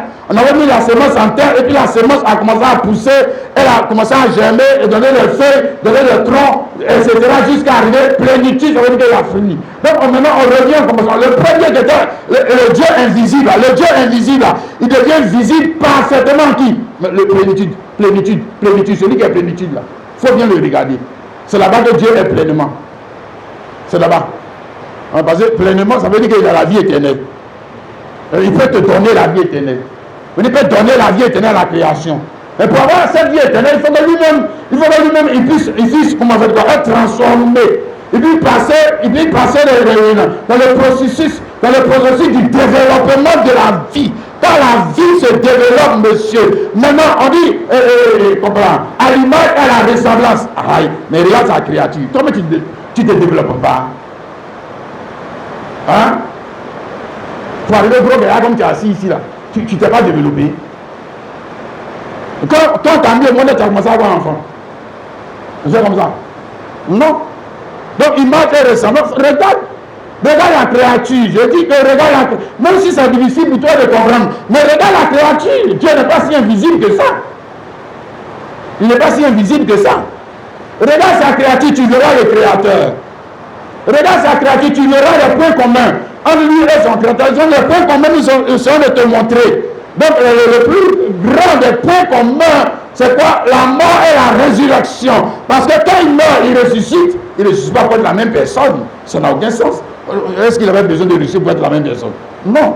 et puis la semence a commencé à pousser, elle a commencé à germer et donner les feuilles, donner le tronc, etc. jusqu'à arriver plénitude, ça veut dire qu'elle a fini. Donc maintenant on revient au commencement. Le premier qui était le Dieu invisible, il devient visible parfaitement qui? Le plénitude, celui qui est plénitude là. Il faut bien le regarder. C'est là-bas que Dieu est pleinement. C'est là-bas. Parce que pleinement, ça veut dire qu'il a la vie éternelle. Il peut te donner la vie éternelle. Il peut donner la vie éternelle à la création. Mais pour avoir cette vie éternelle, il faut que lui-même, il puisse comment faire, être transformé. Il puisse passer dans le processus du développement de la vie. Quand la vie se développe, monsieur, maintenant on dit, à l'image et à la ressemblance. Mais regarde sa créature. Comment tu te développes pas? Hein? Pour arriver au gros gars comme tu es assis ici là, tu t'es pas développé. Quand tu as mis au monde, tu as commencé à avoir un enfant. C'est comme ça. Non. Donc image et ressemblance. Regarde la créature. Je dis que regarde la créature. Même si c'est difficile pour toi de comprendre. Mais regarde la créature. Dieu n'est pas si invisible que ça. Il n'est pas si invisible que ça. Regarde sa créature, tu verras le créateur. Regarde sa créature, tu verras les points communs. Entre lui et son créateur, les points communs nous sont de te montrer. Donc le plus grand des points communs, c'est quoi? La mort et la résurrection. Parce que quand il meurt, il ressuscite. Il ne ressuscite pas pour être la même personne. Ça n'a aucun sens. Est-ce qu'il avait besoin de ressusciter pour être la même personne? Non.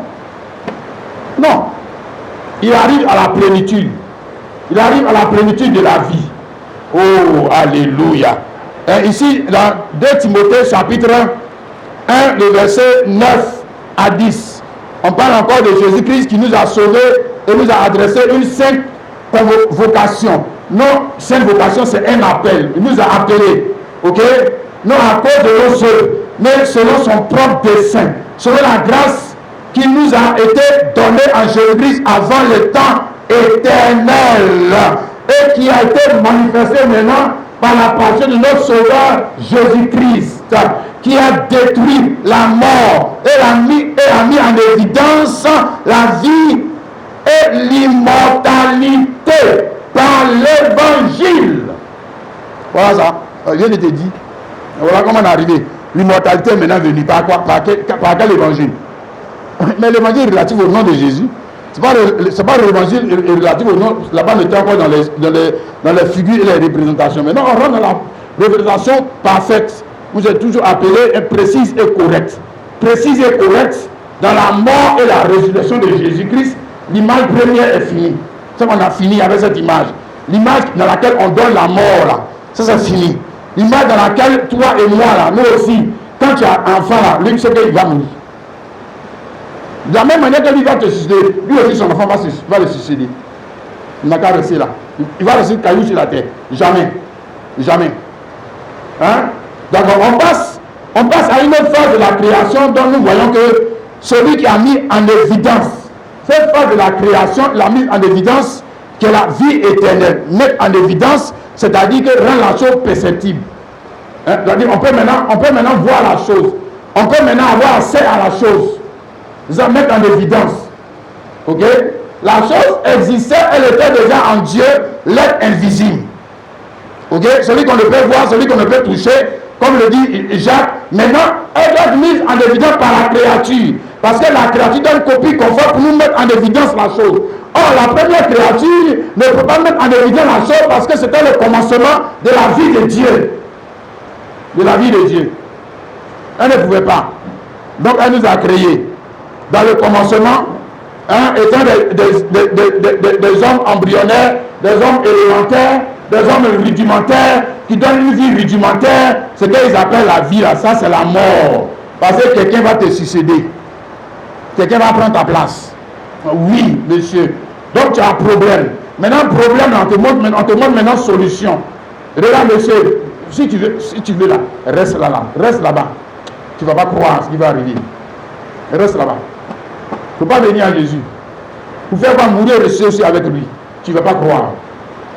Non. Il arrive à la plénitude. Il arrive à la plénitude de la vie. Oh, alléluia. Et ici, dans 2 Timothée chapitre 1, le verset 9 à 10, on parle encore de Jésus-Christ qui nous a sauvés et nous a adressé une sainte vocation. Non, sainte vocation, c'est un appel. Il nous a appelés, ok? Non à cause de nos œuvres, mais selon son propre dessein, selon la grâce qui nous a été donnée en Jésus-Christ avant le temps éternel et qui a été manifestée maintenant par la passion de notre Sauveur Jésus-Christ, qui a détruit la mort et a mis en évidence la vie et l'immortalité par l'évangile. Voilà ça. Je viens de te dire. Voilà comment on est arrivé. L'immortalité est maintenant venue. Par quoi? Par quel évangile? Mais l'évangile est relatif au nom de Jésus. Ce n'est pas l'évangile relatif au nom. Là-bas, on était encore dans les figures et les représentations. Maintenant, on rentre dans la représentation parfaite. Vous êtes toujours appelé précise et correcte. Précise et correcte dans la mort et la résurrection de Jésus-Christ. L'image première est finie. Ça, on a fini avec cette image. L'image dans laquelle on donne la mort, là, ça c'est fini. L'image dans laquelle toi et moi, là, nous aussi, quand tu as un enfant, là, lui, c'est qu'il va mourir. De la même manière que lui va te suicider, lui aussi son enfant va le suicider. Il n'a qu'à rester là. Il va rester caillou sur la terre. Jamais. Jamais. Hein? D'accord, on passe à une autre phase de la création dont nous voyons que celui qui a mis en évidence, cette phase de la création, l'a mis en évidence que la vie éternelle. Mettre en évidence, c'est-à-dire que rend la chose perceptible. Hein? C'est-à-dire on peut maintenant voir la chose. On peut maintenant avoir accès à la chose. Nous allons mettre en évidence. Ok? La chose existait, elle était déjà en Dieu, l'être invisible. Ok? Celui qu'on ne peut voir, celui qu'on ne peut toucher, comme le dit Jacques, maintenant, elle doit être mise en évidence par la créature. Parce que la créature donne une copie conforme pour nous mettre en évidence la chose. Or, la première créature ne peut pas mettre en évidence la chose parce que c'était le commencement de la vie de Dieu. De la vie de Dieu. Elle ne pouvait pas. Donc, elle nous a créés. Dans le commencement, hein, étant des hommes embryonnaires, des hommes élémentaires, des hommes rudimentaires, qui donnent une vie rudimentaire, ce qu'ils appellent la vie, là, ça c'est la mort. Parce que quelqu'un va te succéder. Quelqu'un va prendre ta place. Oui, monsieur. Donc tu as un problème. Maintenant, problème, on te montre maintenant solution. Regarde, monsieur, si tu veux là, reste là-bas. Tu ne vas pas croire ce qui va arriver. Reste là-bas. Il ne faut pas venir à Jésus. Pour faire quoi? Mourir et ressusciter aussi avec lui. tu ne vas pas croire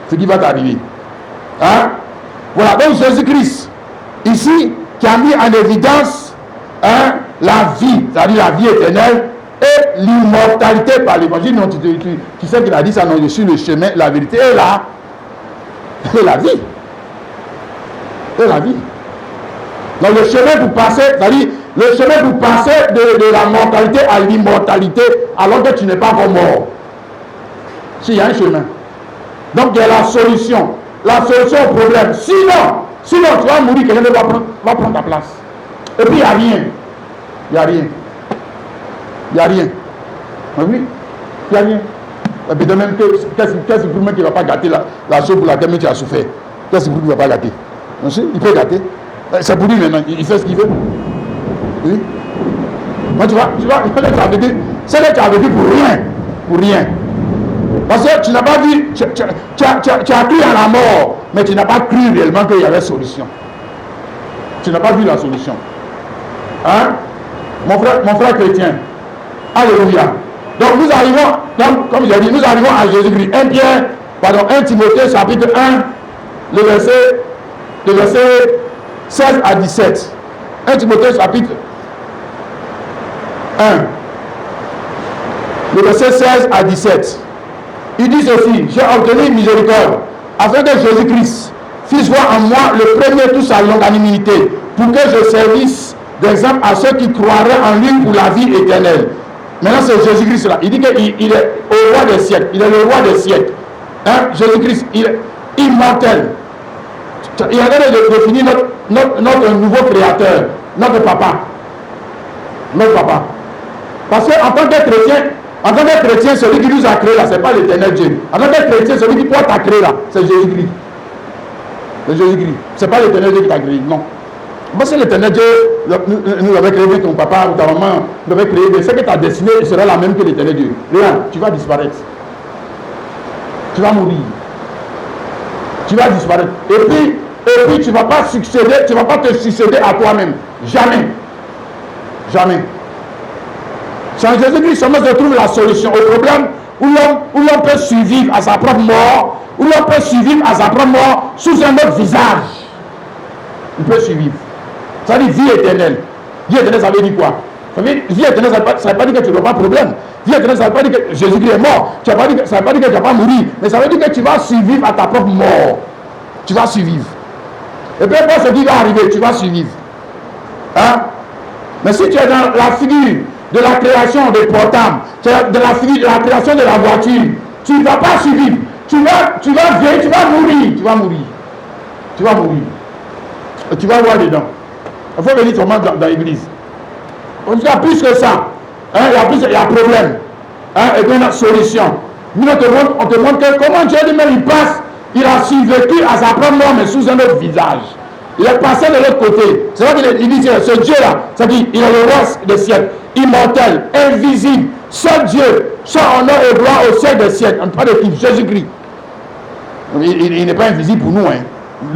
ce qui va t'arriver. Hein? Voilà, donc Jésus-Christ, ici, qui a mis en évidence la vie, c'est-à-dire la vie éternelle, et l'immortalité par l'évangile. Non, tu sais qu'il a dit ça, non, je suis le chemin, la vérité, et la vie. Et la vie. Donc le chemin pour passer, c'est-à-dire le chemin pour passer de la mortalité à l'immortalité, alors que tu n'es pas encore mort. S'il y a un chemin. Donc il y a la solution. La solution au problème. Sinon tu vas mourir, quelqu'un va prendre ta place. Et puis il n'y a rien. Il n'y a rien. Il n'y a rien. Oui, il n'y a rien. Et puis de même, qu'est-ce pour moi qui ne va pas gâter la chose pour laquelle tu as souffert? Qu'est-ce pour lui qui ne va pas gâter? Il peut gâter. C'est pour lui maintenant. Il fait ce qu'il veut. Oui. Moi, tu vois, c'est que tu as vécu pour rien. Pour rien. Parce que tu n'as pas vu, tu as cru à la mort, mais tu n'as pas cru réellement qu'il y avait solution. Tu n'as pas vu la solution. Hein? Mon frère chrétien. Alléluia. Donc nous arrivons, comme j'ai dit, nous arrivons à Jésus-Christ. 1 Timothée chapitre 1, le verset 16 à 17. 1 Timothée chapitre 1, le verset 16 à 17. Il dit ceci: j'ai obtenu miséricorde, afin que Jésus-Christ fils voir en moi le premier tout sa longanimité, pour que je servisse d'exemple à ceux qui croiraient en lui pour la vie éternelle. Maintenant, c'est Jésus-Christ là. Il dit qu'il est au roi des siècles. Il est le roi des siècles. Hein? Jésus-Christ, il est immortel. Il est en train de définir notre nouveau créateur, notre papa. Notre papa. Parce qu'en tant que chrétien, celui qui nous a créé là, ce n'est pas l'éternel Dieu. En tant que chrétien, celui qui toi t'a créé là, c'est Jésus-Christ. C'est Jésus-Christ. Ce n'est pas l'éternel Dieu qui t'a créé, non. Parce que l'éternel Dieu nous avait créé, ton papa ou ta maman nous avait créé, mais ce que ta destinée sera la même que l'éternel Dieu. Regarde, tu vas disparaître. Tu vas mourir. Tu vas disparaître. Et puis tu ne vas pas succéder, tu ne vas pas te succéder à toi-même. Jamais. Jamais. C'est en Jésus-Christ seulement se trouve la solution au problème où l'on peut survivre à sa propre mort, où l'on peut survivre à sa propre mort sous un autre visage. Il peut survivre. Ça veut dire vie éternelle. Vie éternelle, ça veut dire quoi? Ça veut dire, vie éternelle, ça ne veut pas dire que tu n'auras pas de problème. Vie éternelle, ça ne veut pas dire que Jésus-Christ est mort. Ça ne veut pas dire que tu ne vas pas mourir. Mais ça veut dire que tu vas survivre à ta propre mort. Tu vas survivre. Et peu importe ce qui va arriver, tu vas survivre. Hein? Mais si tu es dans la figure de la création des portables, de la figure de la création de la voiture, tu ne vas pas survivre. Tu vas vieillir, tu vas mourir. Tu vas mourir. Tu vas mourir. Et tu vas voir dedans. Il faut venir seulement dans l'église. On dit plus que ça. Hein, il y a problème. Hein, et puis une solution. Nous, on te montre que comment Dieu lui-même il passe. Il a survécu à sa propre mort, mais sous un autre visage. Il est passé de l'autre côté. C'est vrai qu'il dit ce Dieu-là, c'est-à-dire il est le roi des siècles, immortel, invisible, seul Dieu, son honneur et gloire au siècle des siècles. On parle de qui? Jésus-Christ. Il n'est pas invisible pour nous. Hein.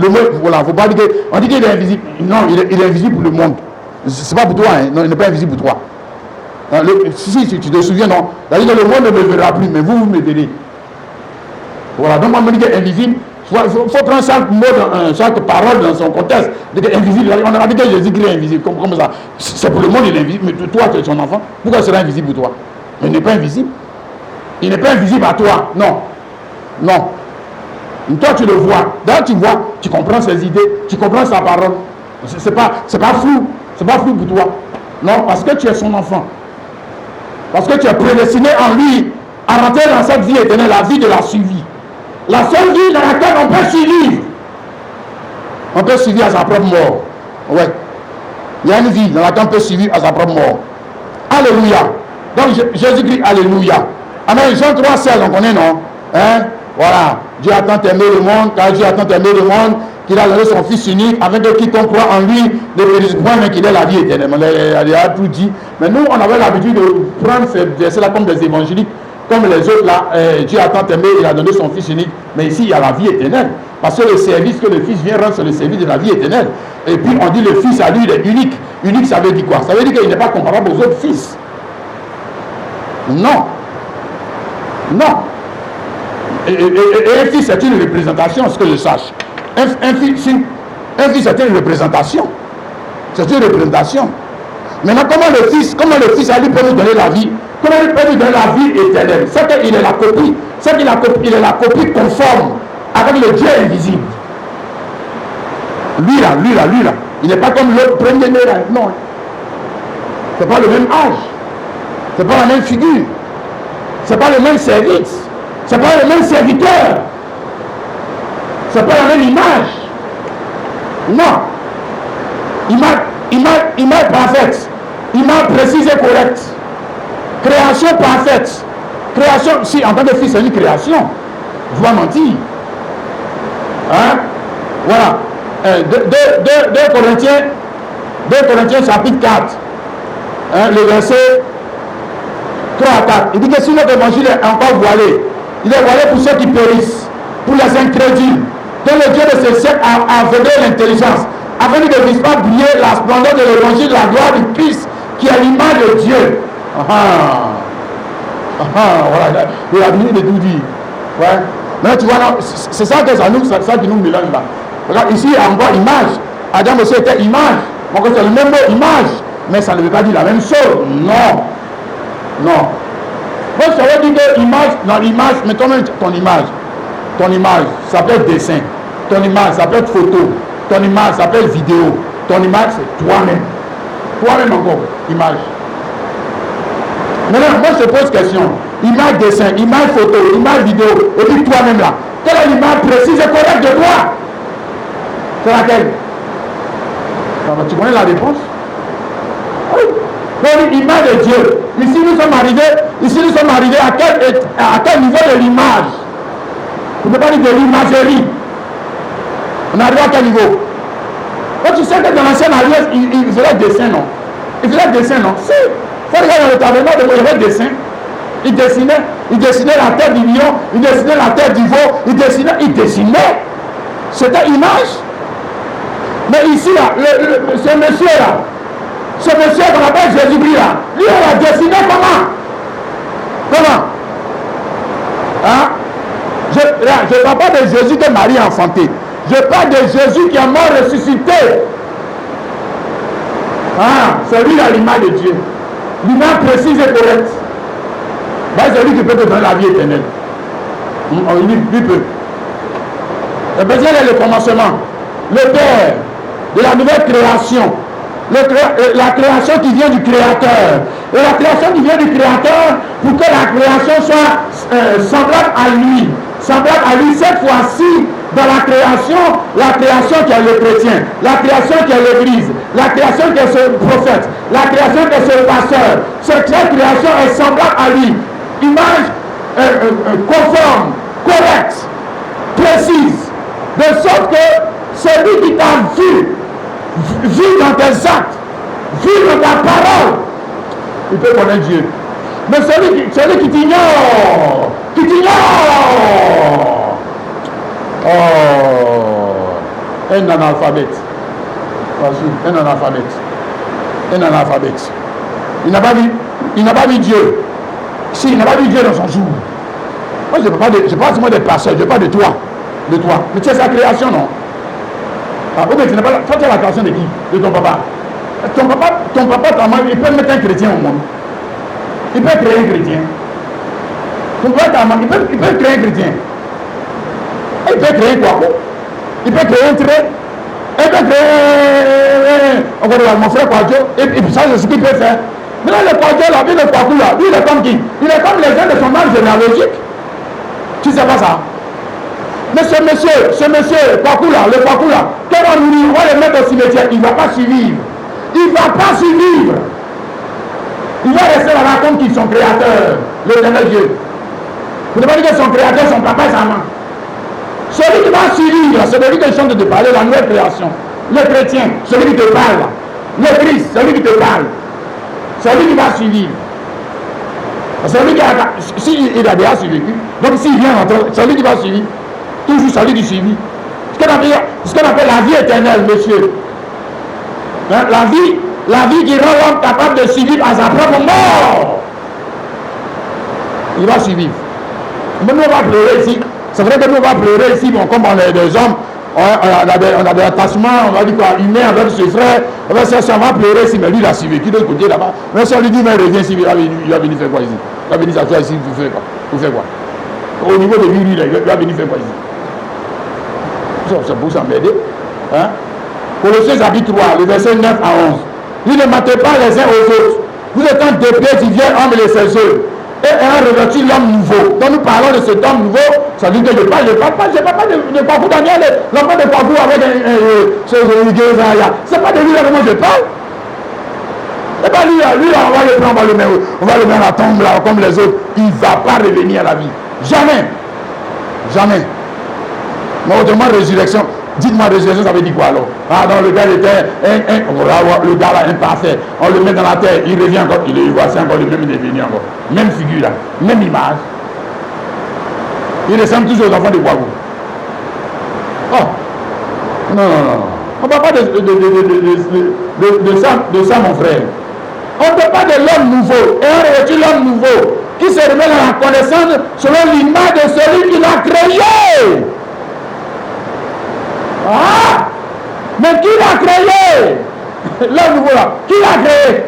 Le mot, voilà, faut pas dire que, on dit qu'il est invisible. Non, il est invisible pour le monde. C'est pas pour toi, hein. Non, il n'est pas invisible pour toi. Si tu te souviens, non. C'est-à-dire que le monde ne me verra plus, mais vous me verrez. Voilà, donc on me dit qu'il est invisible. Il faut prendre chaque mot, chaque parole dans son contexte. Invisible. On a dit que Jésus-Christ est invisible. Comme ça. C'est pour le monde, il est invisible. Mais toi, tu es son enfant. Pourquoi il sera invisible pour toi? Mais il n'est pas invisible. Il n'est pas invisible à toi. Non. Non. Toi, tu le vois. D'ailleurs, tu vois, tu comprends ses idées, tu comprends sa parole. C'est pas flou. C'est pas flou pour toi. Non, parce que tu es son enfant. Parce que tu es prédestiné en lui à rentrer dans cette vie éternelle, la vie de la survie. La seule vie dans laquelle on peut survivre. On peut survivre à sa propre mort. Ouais. Il y a une vie dans laquelle on peut survivre à sa propre mort. Alléluia. Donc Jésus-Christ, alléluia. Amen. Jean 3, 16, on connaît, non? Hein? Voilà. Dieu a tant aimé le monde, car Dieu a tant aimé le monde, qu'il a donné son Fils unique, afin que quiconque croit en lui ne périsse point, mais qu'il ait la vie éternelle. Il a tout dit. Mais nous, on avait l'habitude de prendre ces versets-là comme des évangéliques, comme les autres là. Dieu a tant aimé, il a donné son Fils unique. Mais ici, il y a la vie éternelle. Parce que le service que le Fils vient rendre, c'est le service de la vie éternelle. Et puis, on dit le Fils à lui, il est unique. Unique, ça veut dire quoi? Ça veut dire qu'il n'est pas comparable aux autres fils. Non. Non. un fils, c'est une représentation, ce que je sache. Un fils, c'est une représentation. C'est une représentation. Maintenant, comment le fils à lui peut nous donner la vie? Comment il peut nous donner la vie éternelle? C'est qu'il est la copie. C'est qu'il est la copie conforme avec le Dieu invisible. Lui là. Il n'est pas comme le premier-né là. Non. C'est pas le même âge. C'est pas la même figure. C'est pas le même service. C'est pas le même serviteur. C'est pas la même image. Non. Image parfaite. Image précise et correcte. Création parfaite. Création, si en tant que fils, c'est une création. Je vais mentir. Hein? Voilà. 2 Corinthiens chapitre 4. Hein, le verset 3 à 4. Il dit que si notre évangile est encore voilé, il est voilé pour ceux qui périssent, pour les incrédules, dont le Dieu de ce siècle a aveuglé l'intelligence, afin qu'ils ne puissent pas briller la splendeur de l'évangile, la gloire du Christ, qui est l'image de Dieu. Voilà, il a venu de tout dire. Ouais. Maintenant, tu vois, c'est ça que ça qui nous mélange là. Regarde, ici, il y a encore image. Adam aussi était image. Donc, c'est le même mot, image. Mais ça ne veut pas dire la même chose. Non. Moi, ça veut dire que image, dans l'image, mais toi-même, ton image, ça peut être dessin. Ton image, ça peut être photo. Ton image, ça peut être vidéo. Ton image, c'est toi-même. Toi-même encore, image. Maintenant, moi, je te pose question. Image, dessin, image, photo, image, vidéo. Et puis toi-même là. Quelle est l'image précise et correcte de toi? C'est laquelle? Tu connais la réponse? Oui. Donc, l'image de Dieu. Ici, nous sommes arrivés à quel niveau de l'image? On ne peut pas dire de l'imagerie. On arrive à quel niveau? Donc, tu sais que dans l'ancienne alliance, il faisait dessin, non? Il faisait dessin, non? Si. Il faut regarder dans le tabernacle, il y avait dessin. Il dessinait la terre du lion, il dessinait la terre du veau, il dessinait. C'était image. Mais ici, là, ce monsieur qu'on appelle Jésus-Christ, là, lui, il a dessiné comment? Hein? Je ne parle pas de Jésus que Marie a enfanté. Je parle de Jésus qui est mort ressuscité. C'est lui là l'image de Dieu. L'image précise et correcte. C'est lui qui peut te donner la vie éternelle. Lui peut. Le besoin est le commencement. Le Père de la nouvelle création. La création qui vient du Créateur. Et la création qui vient du Créateur, pour que la création soit semblable à lui. Semblable à lui, cette fois-ci, dans la création qui est le chrétien, la création qui est l'église, la création qui est ce prophète, la création qui est ce pasteur. Cette création est semblable à lui. Image conforme, correcte, précise, de sorte que celui qui t'a vu dans tes actes, vu dans ta parole, il peut connaître Dieu. Mais celui qui t'ignore, un analphabète. Voici, un analphabète. Il n'a pas vu Dieu. Si, il n'a pas vu Dieu dans son jour. Moi, je ne parle pas des pasteurs, je parle de toi. Mais tu es sa création, non? Ou bien tu n'es pas là. Toi, tu es la création de qui? De ton papa. Ton papa, ta maman, il peut mettre un chrétien au monde. Il peut créer un chrétien. Ton papa, ta maman, il peut créer un chrétien. Il peut créer quoi? Il peut créer un trait. Il peut créer mon frère Kwadjo. Et puis ça, c'est ce qu'il peut faire. Maintenant, le Kwadjo, là, lui, le Kwaku, là, lui, il est comme qui? Il est comme les gens de son âge généalogique. Tu sais pas ça? Mais ce monsieur, Kwaku, là, le Kwaku, là, on va le mettre au cimetière, il ne va pas survivre. Il va rester là-bas comme qui son créateur, l'éternel Dieu. Vous ne pouvez pas dire que son créateur, son papa et sa maman. Celui qui va survivre, c'est celui que je chante de parler, la nouvelle création. Le chrétien, celui qui te parle. Le Christ, celui qui te parle. Celui qui va survivre. Celui qui a, s'il a déjà survécu, donc s'il vient rentrer, celui qui va survivre, toujours celui qui survit. Ce qu'on appelle la vie éternelle, monsieur. Hein, la vie qui rend l'homme capable de survivre à sa propre mort. Il va survivre. Maintenant, on va pleurer ici. C'est vrai que nous, on va pleurer ici, bon, comme on est des hommes, on a des attachements, on va dire quoi, humains avec ses frères, on va pleurer ici, mais lui, il a survécu de l'autre côté là-bas. Mais si on lui dit, mais reviens ici, il va venir faire quoi ici? Il va venir s'asseoir ici, vous faites quoi? Vous faites quoi? Au niveau de lui, il va venir faire quoi ici? C'est pour s'emmerder. Hein? Colossiens chapitre 3, le verset 9 à 11. Vous ne mentez pas les uns aux autres. Vous êtes un dépied qui vient homme et ses œuvres. Et ayant revêtu l'homme nouveau. Quand nous parlons de cet homme nouveau, ça veut dire que je ne parle pas de Kwaku Daniel, l'enfant de Kwaku avec ce c'est pas de lui là que moi je parle. C'est pas lui, on va le prendre, on va le mettre à la tombe là, comme les autres. Il ne va pas revenir à la vie. Jamais. Jamais. Mais autrement, résurrection. Dites-moi, résurrection, ça veut dire quoi alors? Ah non, le gars était le gars là, imparfait. On le met dans la terre, il revient encore, il voit, c'est encore le même, il est venu encore. Même figure là, même image. Il ressemble toujours aux enfants de Kwaku. Oh! Non. On ne parle pas de ça, mon frère. On ne parle pas de l'homme nouveau. Et on revêtit l'homme nouveau qui se remet dans la connaissance selon l'image de celui qui l'a créé. Ah! Mais qui l'a créé? L'homme nouveau là, qui l'a créé?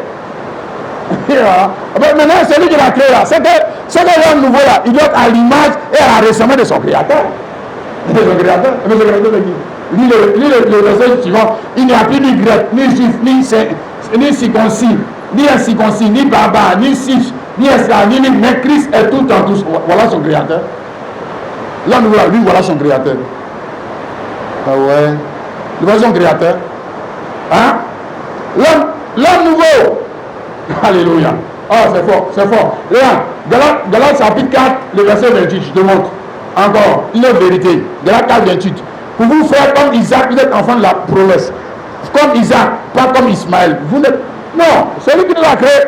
Maintenant, celui qui l'a créé là, c'est que l'homme nouveau là, il doit être à l'image et à la ressemblance de son créateur. De son créateur. Mais son créateur, c'est qui? Lui, le verset suivant, il n'y a plus ni grec, ni juif, ni circoncis, ni incirconcis, ni barbare, ni siche, ni esclave, ni mais Christ est tout en tous. Voilà son créateur. L'homme nouveau là, lui, voilà son créateur. Ah ouais. Il voit son créateur. Hein? L'homme nouveau. Alléluia. Oh, c'est fort, c'est fort. Regarde, Galates chapitre 4, le verset 28, je te montre. Encore, une vérité. Galates 4, 28. Pour vous faire comme Isaac, vous êtes enfant de la promesse. Comme Isaac, pas comme Ismaël. Vous n'êtes. Non, celui qui nous a créé,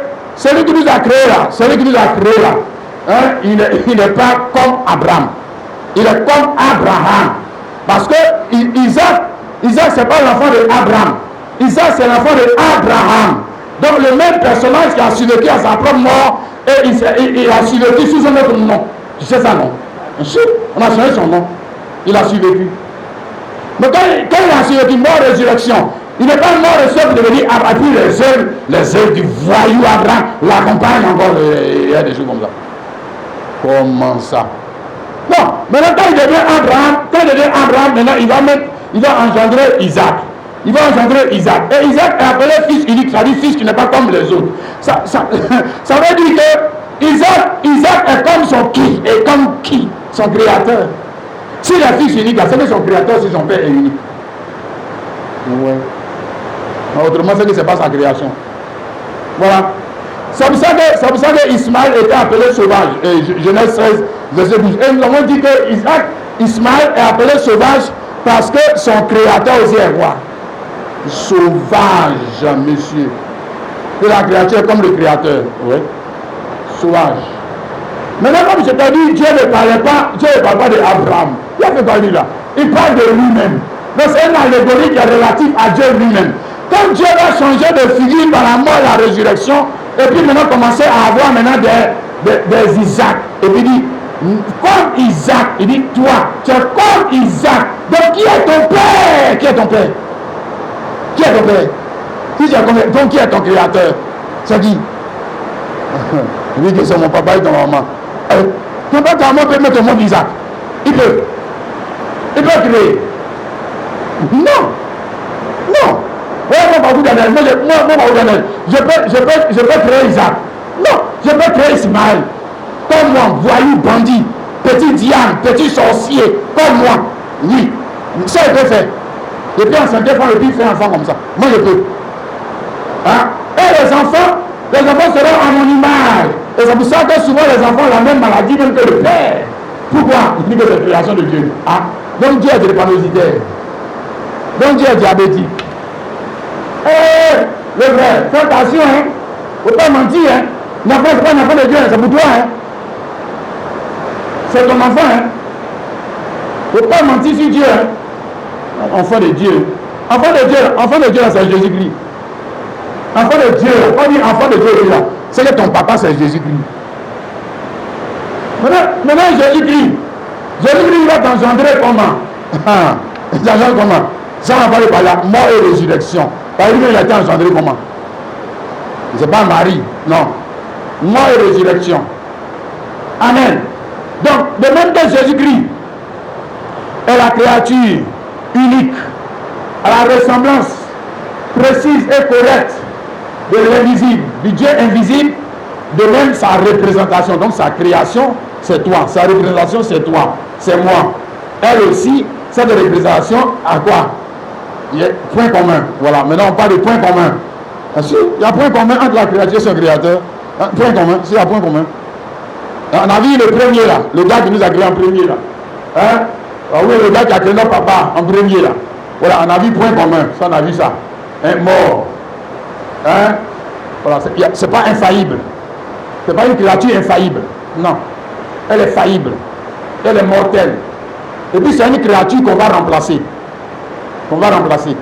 hein, il n'est pas comme Abraham. Il est comme Abraham. Parce que Isaac c'est pas l'enfant de Abraham. Isaac, c'est l'enfant de Abraham. Donc le même personnage qui a survécu à sa propre mort, et il a survécu sous un autre nom. Tu sais ça, non? Si, on a changé son nom. Il a survécu. Mais quand il a survécu, mort, résurrection, il n'est pas mort et seul pour devenir abattu les œuvres du voyou Abraham l'accompagnent encore. Il y a des choses comme ça. Comment ça? Non, maintenant quand il devient Abraham, maintenant il va engendrer Isaac. Il va engendrer Isaac. Et Isaac est appelé fils unique, c'est-à-dire fils qui n'est pas comme les autres. Ça veut dire que Isaac est comme son qui? Et comme qui? Son créateur. S'il est fils unique, c'est que son créateur, c'est son père est unique. Ouais. Autrement, c'est que ce n'est pas sa création. Voilà. C'est pour ça que Ismaël était appelé sauvage. Genèse 13, verset 12. Et nous avons dit que Ismaël est appelé sauvage parce que son créateur aussi est roi. Sauvage, monsieur. Et la créature comme le créateur. Oui. Sauvage. Maintenant, comme je t'ai dit, Dieu ne parle pas d'Abraham. Il a fait quoi lui là? Il parle de lui-même. Donc c'est une allégorie qui est relative à Dieu lui-même. Quand Dieu va changer de figure par la mort et la résurrection, et puis maintenant commencer à avoir maintenant des Isaac. Et puis il dit, comme Isaac, il dit, toi, tu es comme Isaac. Donc qui est ton père? Qui est ton père? Qui est ton père? Si tu es comme, donc qui est ton créateur? C'est qui? Il dit que c'est mon papa et ton maman. Ton papa et ta maman peut mettre au monde Isaac. Il peut. Il peut créer. Non. Non. Ouais, moi, je peux créer Isaac. Non, je peux créer Ismaël. Comme moi, voyou, bandit, petit diable, petit sorcier, comme moi. Oui, ça il peut faire. Et puis en santé, le puis fait enfant comme ça. Moi je peux. Hein? Et les enfants seront à mon image. Et c'est pour ça que souvent les enfants ont la même maladie même que le père. Pourquoi? Il dit que c'est la création de Dieu. Hein? Donc Dieu est drépanocytaire. Donc Dieu est diabétique. Le frère, fais attention, hein. Faut pas mentir, hein. L'enfant, c'est pas un enfant de Dieu, c'est pour toi, hein. C'est ton enfant, hein. Faut pas mentir sur Dieu, hein. Enfant de Dieu. Enfant de Dieu, là, c'est Jésus-Christ. Enfant de Dieu, on dit enfant de Dieu, là. C'est que ton papa, c'est Jésus-Christ. Maintenant Jésus-Christ, Jésus-Christ va t'engendrer comment? T'engendrer comment? Ça, on va parler par la mort et résurrection. Par lui, il a été engendré comment? C'est pas Marie, non. Mort et résurrection. Amen. Donc, de même que Jésus-Christ est la créature unique, à la ressemblance précise et correcte de l'invisible, du Dieu invisible, de même sa représentation, donc sa création, c'est toi. Sa représentation, c'est toi. C'est moi. Elle aussi, cette représentation, à quoi? Il y a point commun. Voilà. Maintenant, on parle de point commun. Il y a point commun entre la créature et son créateur. Point commun. Il y a point commun. On a vu le premier là, le gars qui nous a créé en premier là. Hein? Ah oui, le gars qui a créé notre papa en premier là. Voilà, on a vu point commun. Ça, on a vu ça. Mort. Hein? Voilà, c'est pas infaillible. C'est pas une créature infaillible. Non. Elle est faillible. Elle est mortelle. Et puis c'est une créature qu'on va remplacer. Qu'on va remplacer.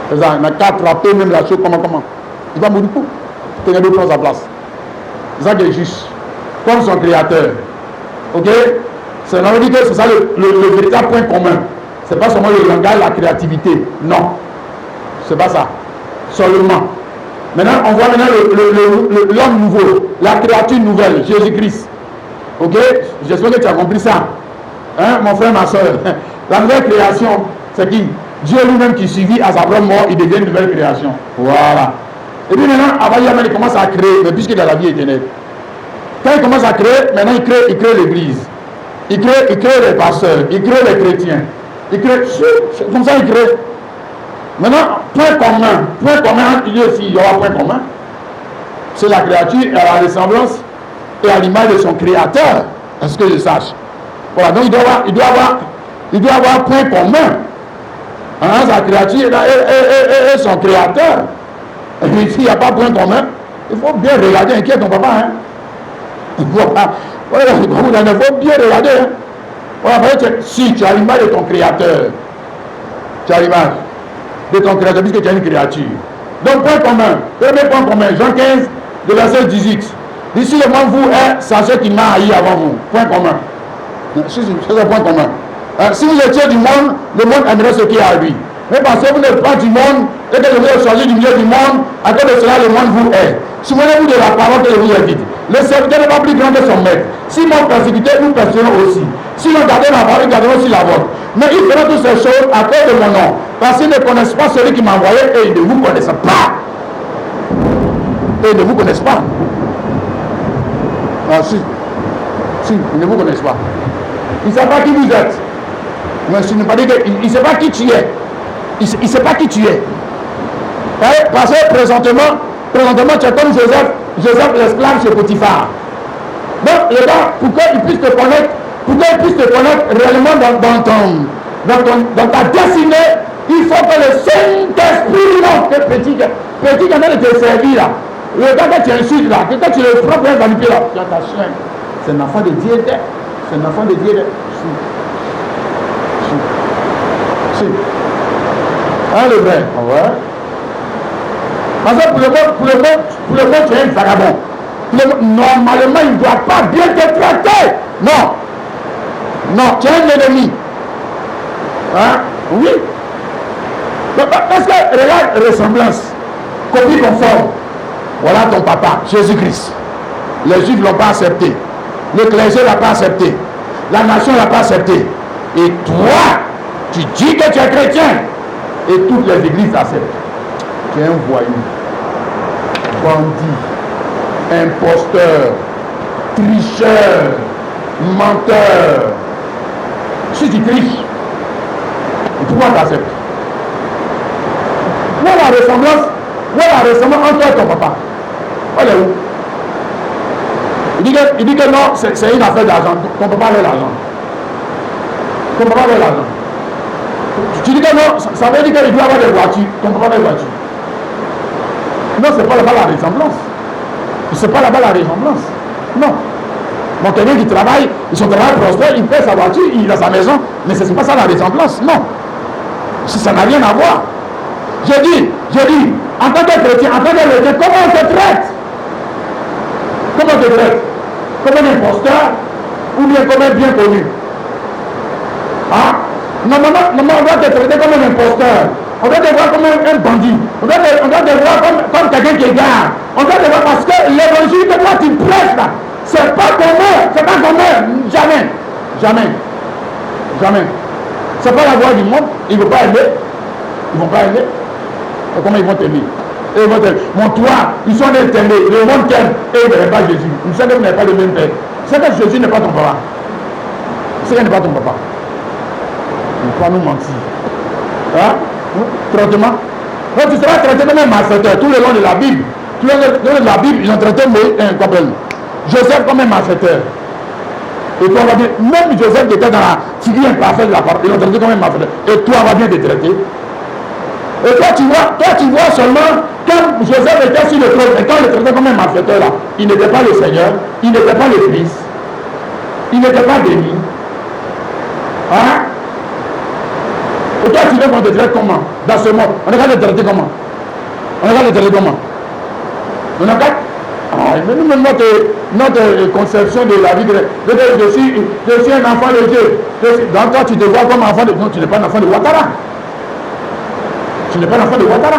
C'est ça, il n'a qu'à attraper même la chose. Comment? Il va mourir pour. Quelqu'un d'autre prend sa place. C'est ça qui est juste. Comme son créateur. Ok? C'est que c'est ça le véritable point commun. C'est pas seulement le langage, la créativité. Non. C'est pas ça. Seulement. Maintenant, on voit maintenant l'homme nouveau, la créature nouvelle, Jésus-Christ. Ok? J'espère que tu as compris ça. Hein, mon frère, ma soeur. La nouvelle création, c'est qui? Dieu lui-même qui suffit à sa propre mort, il devient une nouvelle création. Voilà. Et puis maintenant, Abraham, il commence à créer, mais puisqu'il a la vie éternelle. Quand il commence à créer, maintenant il crée l'église. Il crée les pasteurs, il crée les chrétiens. Il crée, comme ça il crée. Maintenant, point commun entre lui aussi, il y aura point commun. C'est la créature à la ressemblance et à l'image de son créateur. Est-ce que je sache? Voilà, donc il doit avoir point commun. Hein, sa créature et son créateur. Et puis s'il n'y a pas point commun, il faut bien regarder, inquiète ton papa. Hein? Voilà, il faut bien regarder. Hein? Voilà, si tu as l'image de ton créateur, tu as l'image de ton créateur, puisque tu es une créature. Donc, point commun, premier point commun, Jean 15, de verset 18. D'ici le monde vous est, sachez qu'il m'a haï avant vous. Point commun. C'est un point commun. Si vous étiez du monde, le monde aimerait ce qu'il y a à lui. Mais parce que vous n'êtes pas du monde et que je vous ai choisi du milieu du monde, à cause de cela, le monde vous est. Souvenez-vous de la parole que je vous ai dite. Le serviteur n'est pas plus grand que son maître. Si m'ont persécuté, nous persécuterons aussi. Si l'on gardait ma parole, nous garderons aussi la vôtre. Mais ils feront toutes ces choses à cause de mon nom. Parce qu'ils ne connaissent pas celui qui m'a envoyé et ils ne vous connaissent pas. Et ils ne vous connaissent pas. Ah si, ils ne vous connaissent pas. Ils ne savent pas qui vous êtes. Mais je ne pas dire qu'il ne sait pas qui tu es. Il ne sait pas qui tu es. Parce que présentement, tu es comme Joseph l'esclave chez Potiphar. Donc, les gars, pour qu'ils puissent te connaître, réellement dans ta destinée, il faut que le Saint-Esprit monte. Petit qui est en train de te servir là. Le gars que tu insultes là, que quand tu le frappes dans le pied là, tu as ta chaîne. C'est un enfant de Dieu. C'est un enfant de Dieu. Si. Hein, le vrai? Ouais. Parce que pour le monde, tu es un vagabond. Normalement, il ne doit pas bien te traiter. Non, tu es un ennemi. Hein? Oui. Parce que, regarde, ressemblance, copie conforme. Voilà ton papa, Jésus-Christ. Les Juifs ne l'ont pas accepté. Le clergé ne l'a pas accepté. La nation ne l'a pas accepté. Et toi, tu dis que tu es chrétien. Et toutes les églises acceptent. Tu es un voyou, bandit, imposteur, tricheur, menteur. Si tu triches, pourquoi tu acceptes? Où est la ressemblance entre toi et ton papa? Elle est où? Il dit que non, c'est une affaire d'argent. Ton papa avait l'argent. Ton papa avait l'argent. Tu dis que non, ça veut dire qu'il doit avoir des voitures. Ton papa a des voitures. Non, c'est pas là-bas la ressemblance. C'est pas là-bas la ressemblance. Non. Donc quelqu'un qui travaille, son travail prospère, il paie sa voiture, il a sa maison, mais ce n'est pas ça la ressemblance. Non. Ça n'a rien à voir. Je dis, en tant que chrétien, comment on te traite? Comment on te traite? Comme un imposteur, ou bien comme un bien connu. Hein? Normalement, on doit te traiter comme un imposteur. On doit te voir comme un bandit. On doit te voir comme quelqu'un qui égare. On doit te voir parce que l'évangile que toi tu prêches là, c'est pas commun. C'est pas commun. Jamais. Jamais. Jamais. C'est pas la voix du monde. Ils ne vont pas aimer. Ils ne vont pas aimer. Et comment ils vont t'aimer? Et ils vont t'aimer. Mon toi, ils sont des t'aimer. Le monde t'aime. Et ils n'aiment pas Jésus. Ils savent que vous n'avez pas le même père. C'est que Jésus n'est pas ton papa. C'est qu'il n'est pas ton papa. Il ne faut pas nous mentir. Hein? Traitement. Donc tu seras traité comme un malfaiteur tout le long de la Bible. Tout le long de la Bible, ils ont traité Joseph comme un malfaiteur. Et toi, on va dire, même Joseph qui était dans la figure imparfaite de la parole, ils l'ont traité comme un malfaiteur. Et toi, on va bien te traiter. Et toi, tu vois seulement, quand Joseph était sur le trône, et quand il le traitait comme un malfaiteur là, il n'était pas le Seigneur, il n'était pas le Christ, il n'était pas béni. Hein? Et toi, tu veux qu'on te traite comment? Dans ce monde, on va le traiter comment? On va le traiter comment? On a pas. Mais nous, notre conception de la vie, je suis un enfant de Dieu. Donc toi, tu te vois comme enfant de Dieu. Non, tu n'es pas un enfant de Ouattara. Tu n'es pas un enfant de Ouattara.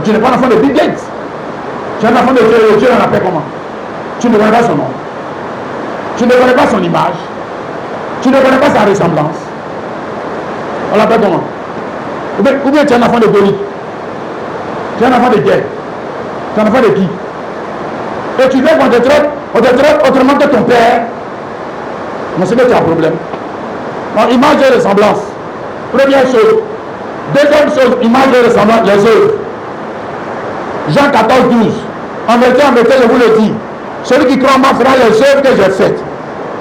Tu n'es pas un enfant de Bill Gates. Tu es un enfant de Dieu. Dieu en appelle comment? Tu ne connais pas son nom. Tu ne connais pas son image. Tu ne connais pas sa ressemblance. On l'appelle comment? Ou bien tu es un enfant de Goliath. Tu es un enfant de guerre. Tu es un enfant de qui? Et tu veux qu'on te traite autrement que ton père. Mais c'est que tu as un problème. Donc, image et ressemblance. Première chose. Deuxième chose, image et ressemblance, les œuvres. Jean 14, 12. En vérité, je vous le dis. Celui qui croit en moi fera les œuvres que j'ai faites.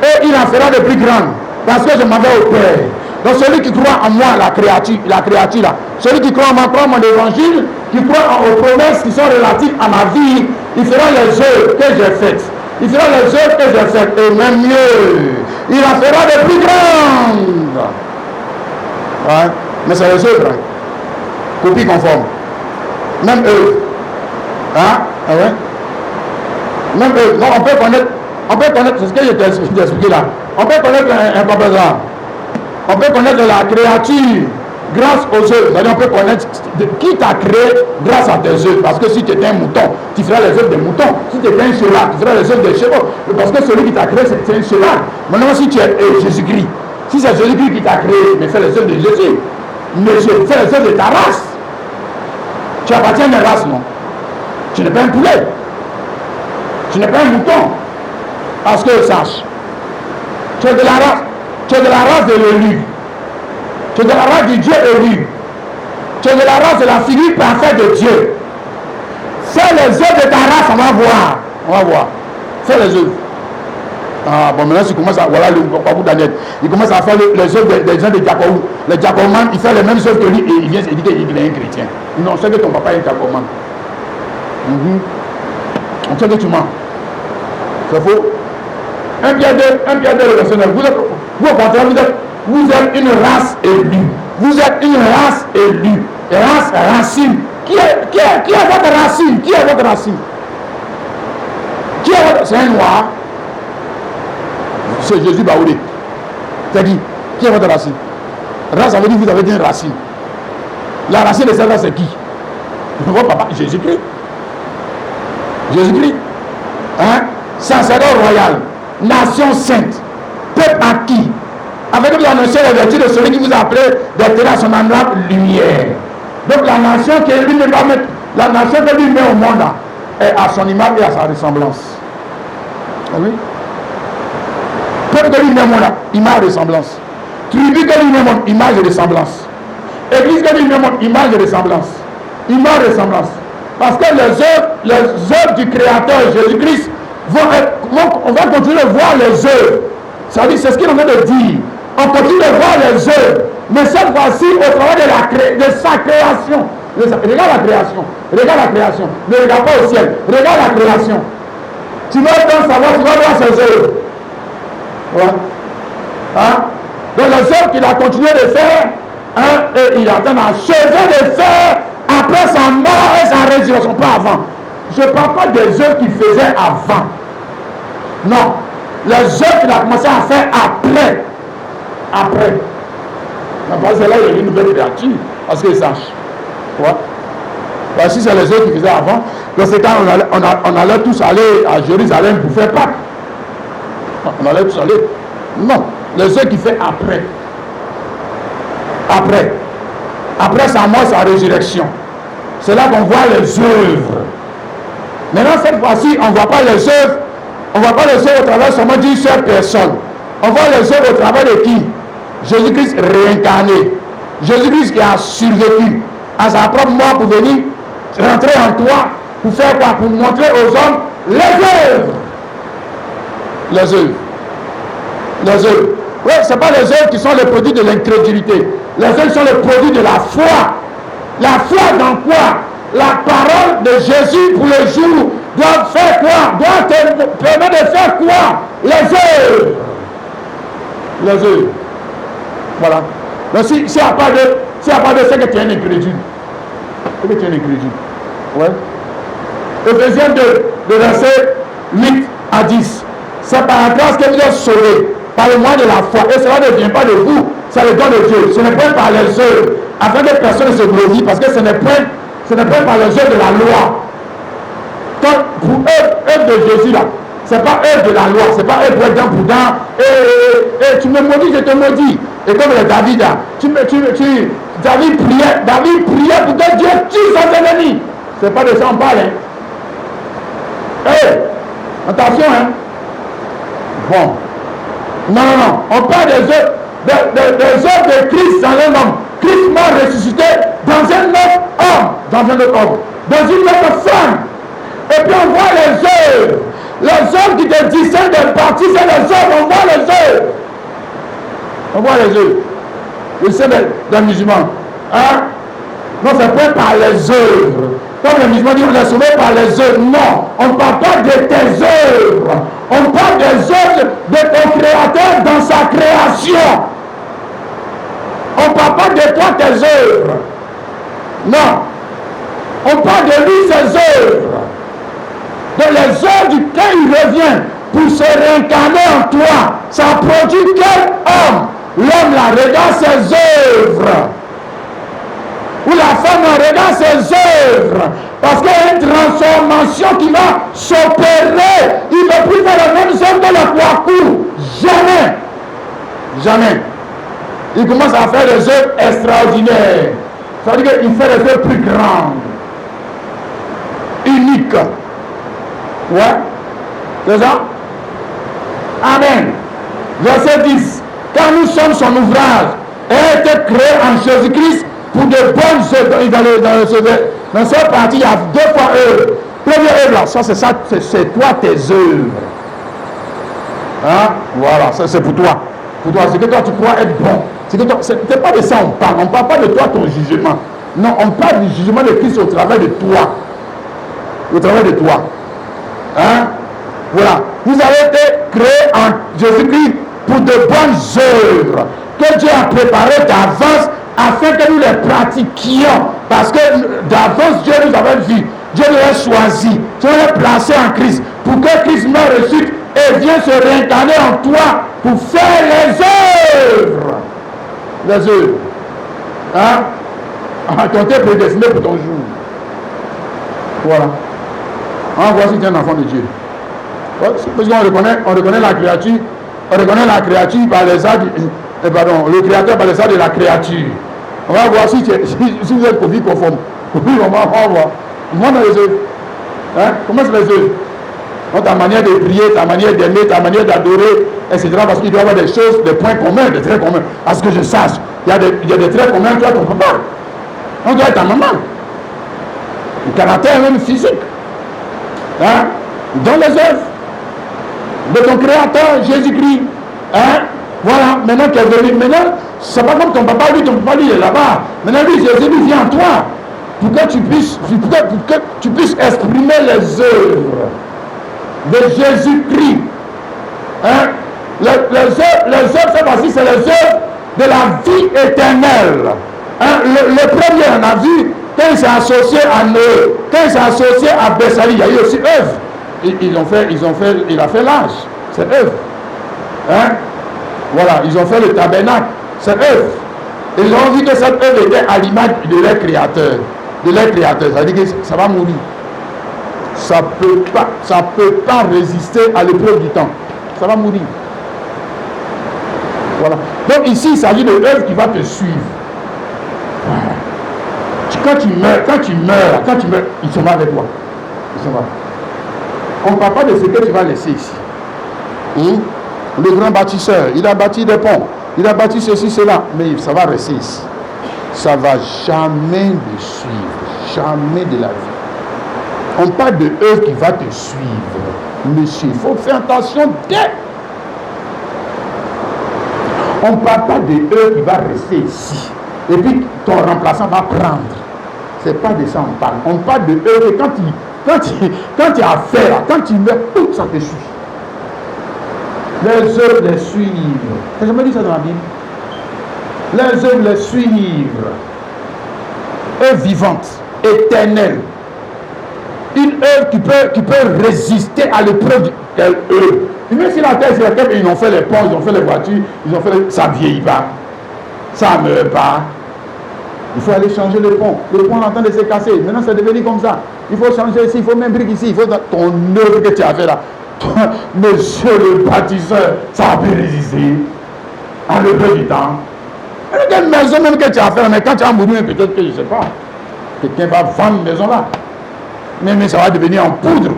Et il en fera de plus grandes. Parce que je m'en vais au Père. Donc celui qui croit en moi, la créature là, celui qui croit en moi, croit en mon évangile, qui croit aux promesses qui sont relatives à ma vie, il fera les œuvres que j'ai faites. Il fera les œuvres que j'ai faites, et même mieux, il en fera de plus grandes. Ouais, mais c'est les œuvres, hein. Copie conforme. Même eux. Hein? Ah ouais? Même eux. Donc on peut connaître, c'est ce que j'ai expliqué là. On peut connaître un compétent. On peut connaître la créature grâce aux œuvres. C'est-à-dire on peut connaître qui t'a créé grâce à tes œuvres. Parce que si tu étais un mouton, tu feras les œuvres des moutons. Si tu étais un cheval, tu feras les œuvres des chevaux. Parce que celui qui t'a créé, c'est un cheval. Maintenant, si tu es Jésus-Christ, si c'est Jésus-Christ qui t'a créé, mais fais les œuvres de Jésus. Mais fais les œuvres de ta race. Tu appartiens à une race, non? Tu n'es pas un poulet. Tu n'es pas un mouton. Parce que sache, tu es de la race. Tu es de la race de l'élu. Tu es de la race du Dieu élu. Tu es de la race de la figure parfaite de Dieu. Fais les œuvres de ta race, on va voir. On va voir. Fais les œuvres. Ah bon, maintenant, il commence à. Voilà le Papou Daniel. Il commence à faire les œuvres des gens de Jacob. Les Jacobman, il fait les mêmes œuvres que lui et il vient se dire qu'il est un chrétien. Non, on sait que ton papa est un Jacobman. On sait que tu mens. C'est faux. Un Pierre 2, le personnel. Vous, au contraire, vous êtes une race élue. Vous êtes une race élue. Racine. Qui est votre racine? Qui est votre racine? Qui est votre... C'est un noir. C'est Jésus Baoulé. C'est-à-dire, qui est votre racine? Race, ça veut dire que vous avez une racine. La racine de celle-là, c'est qui? Votre papa, Jésus-Christ. Jésus-Christ. Hein? Sacerdoce royal. Nation sainte, peuple acquis, avec vous annoncez les vertus de celui qui vous a appelé d'être à son endroit lumière. Donc la nation que lui ne va mettre, la nation que lui met au monde là, est à son image et à sa ressemblance. Ah oui? Peuple que lui met au monde là, image et ressemblance. Tribu que lui met au monde, image et ressemblance. Église que lui met au monde, image et ressemblance. Image et ressemblance. Parce que les œuvres du Créateur Jésus-Christ on va continuer de voir les œuvres. Ça dit, c'est ce qu'il est en train de dire. On continue de voir les œuvres. Mais cette fois-ci, au travers de sa création. Regarde la création. Regarde la création. Ne regarde pas au ciel. Regarde la création. Tu vas donc savoir, tu vas voir ses œuvres. Ouais. Hein? Donc les œuvres qu'il a continué de faire, hein, et il est en train d'achever de faire après sa mort et sa résurrection, pas avant. Je ne parle pas des œuvres qu'il faisait avant. Non. les œuvres qu'il a commencé à faire après. Parce que là, il y a une nouvelle créature, parce qu'ils sachent. Ouais. Bah, si c'est les œuvres qu'il faisait avant, dans ce cas, on allait tous aller à Jérusalem pour faire Pâques. On allait tous aller. Non, les œuvres qu'il fait après. Après sa mort, sa résurrection. C'est là qu'on voit les œuvres. Maintenant, cette fois-ci, on ne voit pas les œuvres. On ne voit pas les œuvres au travers seulement d'une seule personne. On voit les œuvres au travers de qui? Jésus-Christ réincarné. Jésus-Christ qui a survécu à sa propre mort pour venir rentrer en toi. Pour faire quoi? Pour montrer aux hommes les œuvres. Les œuvres. Les œuvres. Oui, ce n'est pas les œuvres qui sont les produits de l'incrédulité. Les œuvres sont les produits de la foi. La foi dans quoi? La parole de Jésus pour le jour doit faire quoi? Doit te permettre de faire quoi? Les œuvres. Les œuvres. Voilà. Donc s'il n'y a pas de c'est que tu es un incrédule. C'est que tu es un incrédule. Ouais. Éphésiens 2, de verset 8 à 10. C'est par grâce que vous êtes sauvés, par le moyen de la foi. Et cela ne vient pas de vous, c'est le don de Dieu. Ce n'est pas par les œuvres, afin que personne ne se glorifie, parce que ce n'est pas par les œuvres de la loi. Quand pour œuvre de Jésus là, c'est pas œuvre de la loi, c'est pas œuvre pour être dans boudin. Et tu me maudis, je te maudis. Et comme le David là, David priait pour que Dieu tue ses ennemis. C'est pas de ça on parle. Attention Bon. Non. On parle des œuvres de Christ dans un homme. Christ m'a ressuscité dans un autre homme. Dans une autre femme. Et puis on voit les œuvres. Les œuvres qui te distinguent des parties, c'est les œuvres. On voit les œuvres. On voit les œuvres. Le sein des musulmans. Non, c'est pas par les œuvres. Comme les musulmans disent, on est sauvé par les œuvres. Non, on ne parle pas de tes œuvres. On parle des œuvres de ton Créateur dans sa création. On ne parle pas de toi, tes œuvres. Non. On parle de lui, ses œuvres. De les œuvres duquel il revient pour se réincarner en toi. Ça produit quel homme? L'homme là regarde ses œuvres. Ou la femme regarde ses œuvres. Parce qu'il y a une transformation qui va s'opérer. Il ne peut plus faire la même chose que le poids court. Jamais. Il commence à faire des œuvres extraordinaires. Ça veut dire qu'il fait des œuvres plus grandes. Uniques. Ouais. C'est ça? Amen. Verset 10. Car nous sommes son ouvrage et a été créé en Jésus-Christ pour de bonnes œuvres. Dans cette partie, il y a deux fois œuvres. Première œuvre là, ça c'est ça, c'est toi tes œuvres. Voilà, ça c'est pour toi. Pour toi, c'est que toi tu crois être bon. C'est pas de ça on parle. On ne parle pas de toi ton jugement. Non, on parle du jugement de Christ au travers de toi. Au travers de toi. Voilà. Vous avez été créés en Jésus-Christ pour de bonnes œuvres que Dieu a préparées d'avance afin que nous les pratiquions. Parce que d'avance, Dieu nous avait vu. Dieu nous a choisi. Dieu nous a placé en Christ pour que Christ meure ressuscite et vienne se réincarner en toi pour faire les œuvres. Les œuvres. Qui ont été prédestinées pour ton jour. Voilà. Voici tu es un enfant de Dieu. Parce qu'on reconnaît la créature. On reconnaît la créature par les actes. Le créateur par les actes de la créature. On va voir si vous êtes Covid conforme. Oui, on va voir. Moi dans les œuvres. Comment c'est les œuvres? Ta manière de prier, ta manière d'aimer, ta manière d'adorer, etc. Parce qu'il doit y avoir des choses, des points communs, des traits communs. À ce que je sache, il y a des traits communs, toi, ton papa. On doit être ta maman. Le caractère même physique. Dans les œuvres de ton créateur, Jésus-Christ. Voilà, maintenant qu'il est venu. Maintenant, c'est pas comme ton papa, lui il est là-bas. Maintenant, lui, Jésus lui vient en toi. Pour que tu puisses exprimer les œuvres de Jésus-Christ. Les œuvres, cette fois-ci, c'est les œuvres de la vie éternelle. Le premier, on a vu, quand il s'est associé à Noé, quand il s'est associé à Bessali, il y a eu aussi œuvre. Il a fait l'âge. C'est œuvre. Hein? Voilà, ils ont fait le tabernacle, cette œuvre. Ils ont vu que cette œuvre était à l'image de leur créateur. De leur créateur. Ça veut dire que ça va mourir. Ça peut pas résister à l'épreuve du temps. Ça va mourir. Voilà. Donc ici, il s'agit de l'œuvre qui va te suivre. Voilà. Quand tu meurs, ils sont avec toi. Ils sont là. On ne parle pas de ce que tu vas laisser ici. Le grand bâtisseur, il a bâti des ponts, il a bâti ceci, cela, mais ça va rester ici. Ça ne va jamais le suivre, jamais de la vie. On parle de œuvre qui va te suivre. Monsieur, il faut faire attention dès. On ne parle pas de œuvre qui va rester ici. Et puis ton remplaçant va prendre. Ce n'est pas de ça on parle. On parle de œuvre quand tu as fait là, quand tu meurs, tout ça te suit. Les œuvres les suivent. Tu n'as jamais dit ça dans la Bible? Les œuvres les suivent. Œuvre vivante, éternelle. Une œuvre qui peut résister à l'épreuve de quelle œuvre. Et même si la terre sur laquelle ils ont fait les ponts, ils ont fait les voitures, ça ne vieillit pas. Ça ne meurt pas. Il faut aller changer le pont. Le pont est en train de se casser. Maintenant, c'est devenu comme ça. Il faut changer ici, il faut même brique ici. Il faut ton œuvre que tu as fait là. Monsieur le bâtisseur, ça a pu résister à l'épreuve du temps. Quelle maison même que tu as fait, mais quand tu as mouru, peut-être que je ne sais pas. Quelqu'un va vendre une maison là. Mais ça va devenir en poudre.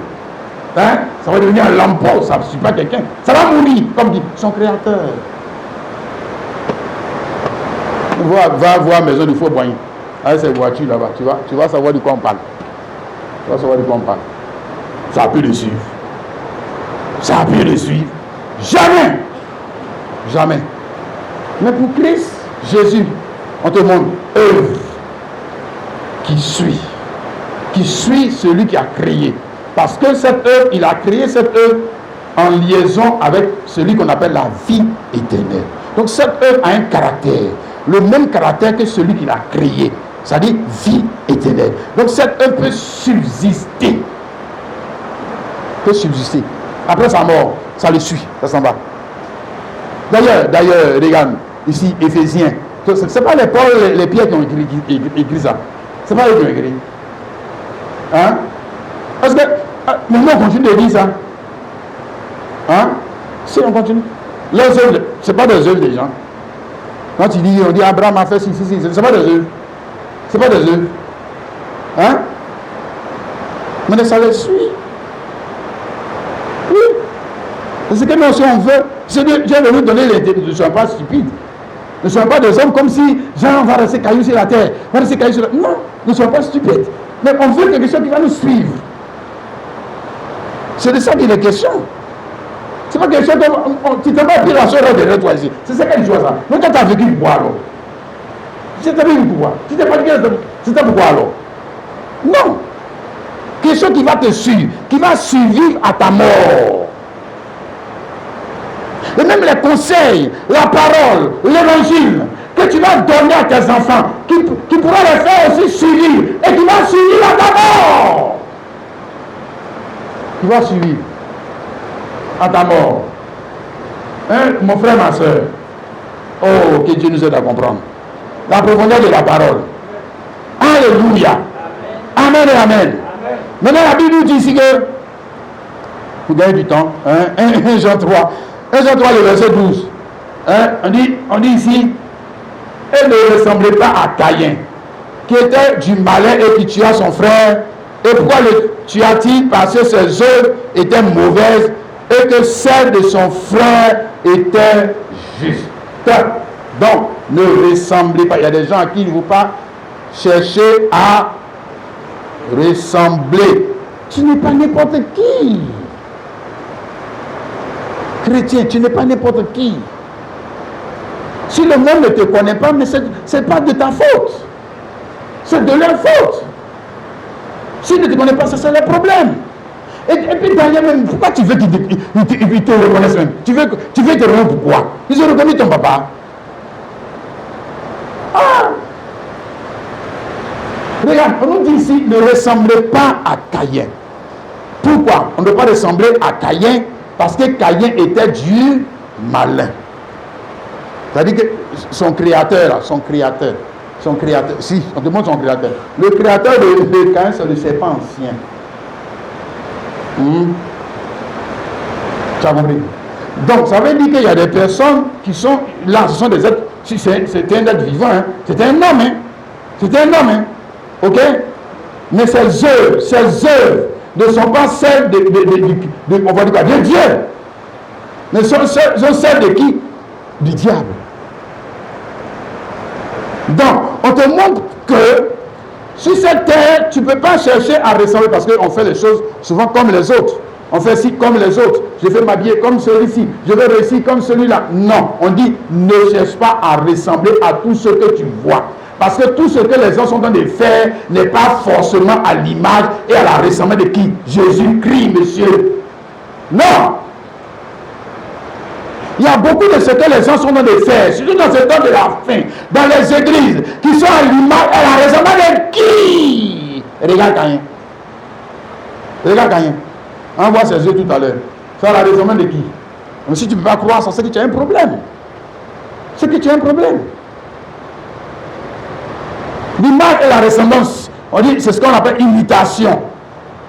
Hein? Ça va devenir un lampeau, ça ne suit pas quelqu'un. Ça va mourir, comme dit son créateur. Va voir Maison du Faux-Boigny. Avec ces voitures là-bas, tu vas savoir de quoi on parle. Tu vas savoir de quoi on parle. Ça a pu le suivre. Ça a pu le suivre. Jamais. Jamais. Mais pour Christ, Jésus, on te montre œuvre qui suit. Qui suit celui qui a créé. Parce que cette œuvre, il a créé cette œuvre en liaison avec celui qu'on appelle la vie éternelle. Donc cette œuvre a un caractère. Le même caractère que celui qui l'a créé. C'est-à-dire vie éternelle. Donc cette œuvre peut subsister. Peut subsister. Après sa mort, ça le suit. Ça s'en va. D'ailleurs, regarde, ici, Éphésiens. Ce n'est pas les Paul, les Pierre qui ont écrit ça. Ce n'est pas eux qui ont écrit. Hein? Parce que, maintenant on continue de dire ça. Hein? Si on continue. Les œuvres, ce n'est pas des œuvres des gens. Quand on dit Abraham a fait ci, ce n'est pas des œuvres. Ce n'est pas des œuvres. Hein? Mais ça les suit. Oui. C'est ce que nous, si on veut, Dieu veut nous donner l'intelligence. Ne soyons pas stupides. Ne soyons pas des hommes comme si Jean va rester caillou sur la terre. Va rester caillou sur la... Non, ne soyons pas stupides. Mais on veut quelque chose qui va nous suivre. C'est de ça qu'il est question. C'est pas quelque chose que tu t'as pas pris la soeur derrière toi ici. C'est ça qu'elle joue ça. Donc quand tu as vécu pourquoi alors? Tu t'es vécu pourquoi? Tu t'es pas dit que c'était pourquoi alors? Non. Quelque chose qui va te suivre, qui va survivre à ta mort. Et même les conseils, la parole, l'évangile que tu vas donner à tes enfants, qui pourra les faire aussi survivre et qui va survivre à ta mort. Qui va survivre à ta mort. Hein, mon frère, ma soeur. Oh, que Dieu nous aide à comprendre. La profondeur de la parole. Alléluia. Amen et amen. Maintenant, la Bible nous dit ici que, vous gagnez du temps, hein, 1 Jean 3. 1 Jean 3, le verset 12. Hein, on dit ici, elle ne ressemblait pas à Caïn, qui était du malin et qui tua son frère. Et pourquoi le tua-t-il? Parce que ses œuvres étaient mauvaises et que celles de son frère étaient justes. Donc, ne ressemblez pas. Il y a des gens à qui il ne faut pas chercher à ressembler. Tu n'es pas n'importe qui. Chrétien, tu n'es pas n'importe qui. Si le monde ne te connaît pas, mais ce n'est pas de ta faute. C'est de leur faute. S'ils ne te connaissent pas, ça c'est le problème. Et puis d'ailleurs même, pourquoi tu veux qu'ils te reconnaissent même? Tu veux te reconnaître pourquoi? Ils ont reconnu ton papa. Ah! Regarde, on nous dit ici, ne ressemblez pas à Caïn. Pourquoi? On ne doit pas ressembler à Caïn, parce que Caïn était du malin. C'est-à-dire que son créateur, si, on te montre son créateur. Le créateur de Caïn, c'est le serpent ancien. Tu as compris? Donc, ça veut dire qu'il y a des personnes qui sont là, ce sont des êtres, si c'est un être vivant, hein, c'est un homme, hein, c'est un homme, hein, ok? Mais ses œuvres ne sont pas celles on va dire quoi, de Dieu, mais sont celles de qui? Du diable. Donc, on te montre que sur cette terre, tu ne peux pas chercher à ressembler parce qu'on fait les choses souvent comme les autres. On fait ci comme les autres. Je vais m'habiller comme celui-ci. Je vais réussir comme celui-là. Non, on dit ne cherche pas à ressembler à tout ce que tu vois. Parce que tout ce que les gens sont en train de faire n'est pas forcément à l'image et à la ressemblance de qui? Jésus-Christ, monsieur. Non. Il y a beaucoup de ce que les gens sont en train de faire, surtout dans ce temps de la fin, dans les églises, qui sont à l'image et à la ressemblance de qui? Regarde Caïn. Regarde Caïn. On voit ses yeux tout à l'heure. C'est à la ressemblance de qui? Mais si tu ne peux pas croire ça, c'est que tu as un problème. C'est que tu as un problème. L'image et la ressemblance, on dit, c'est ce qu'on appelle imitation.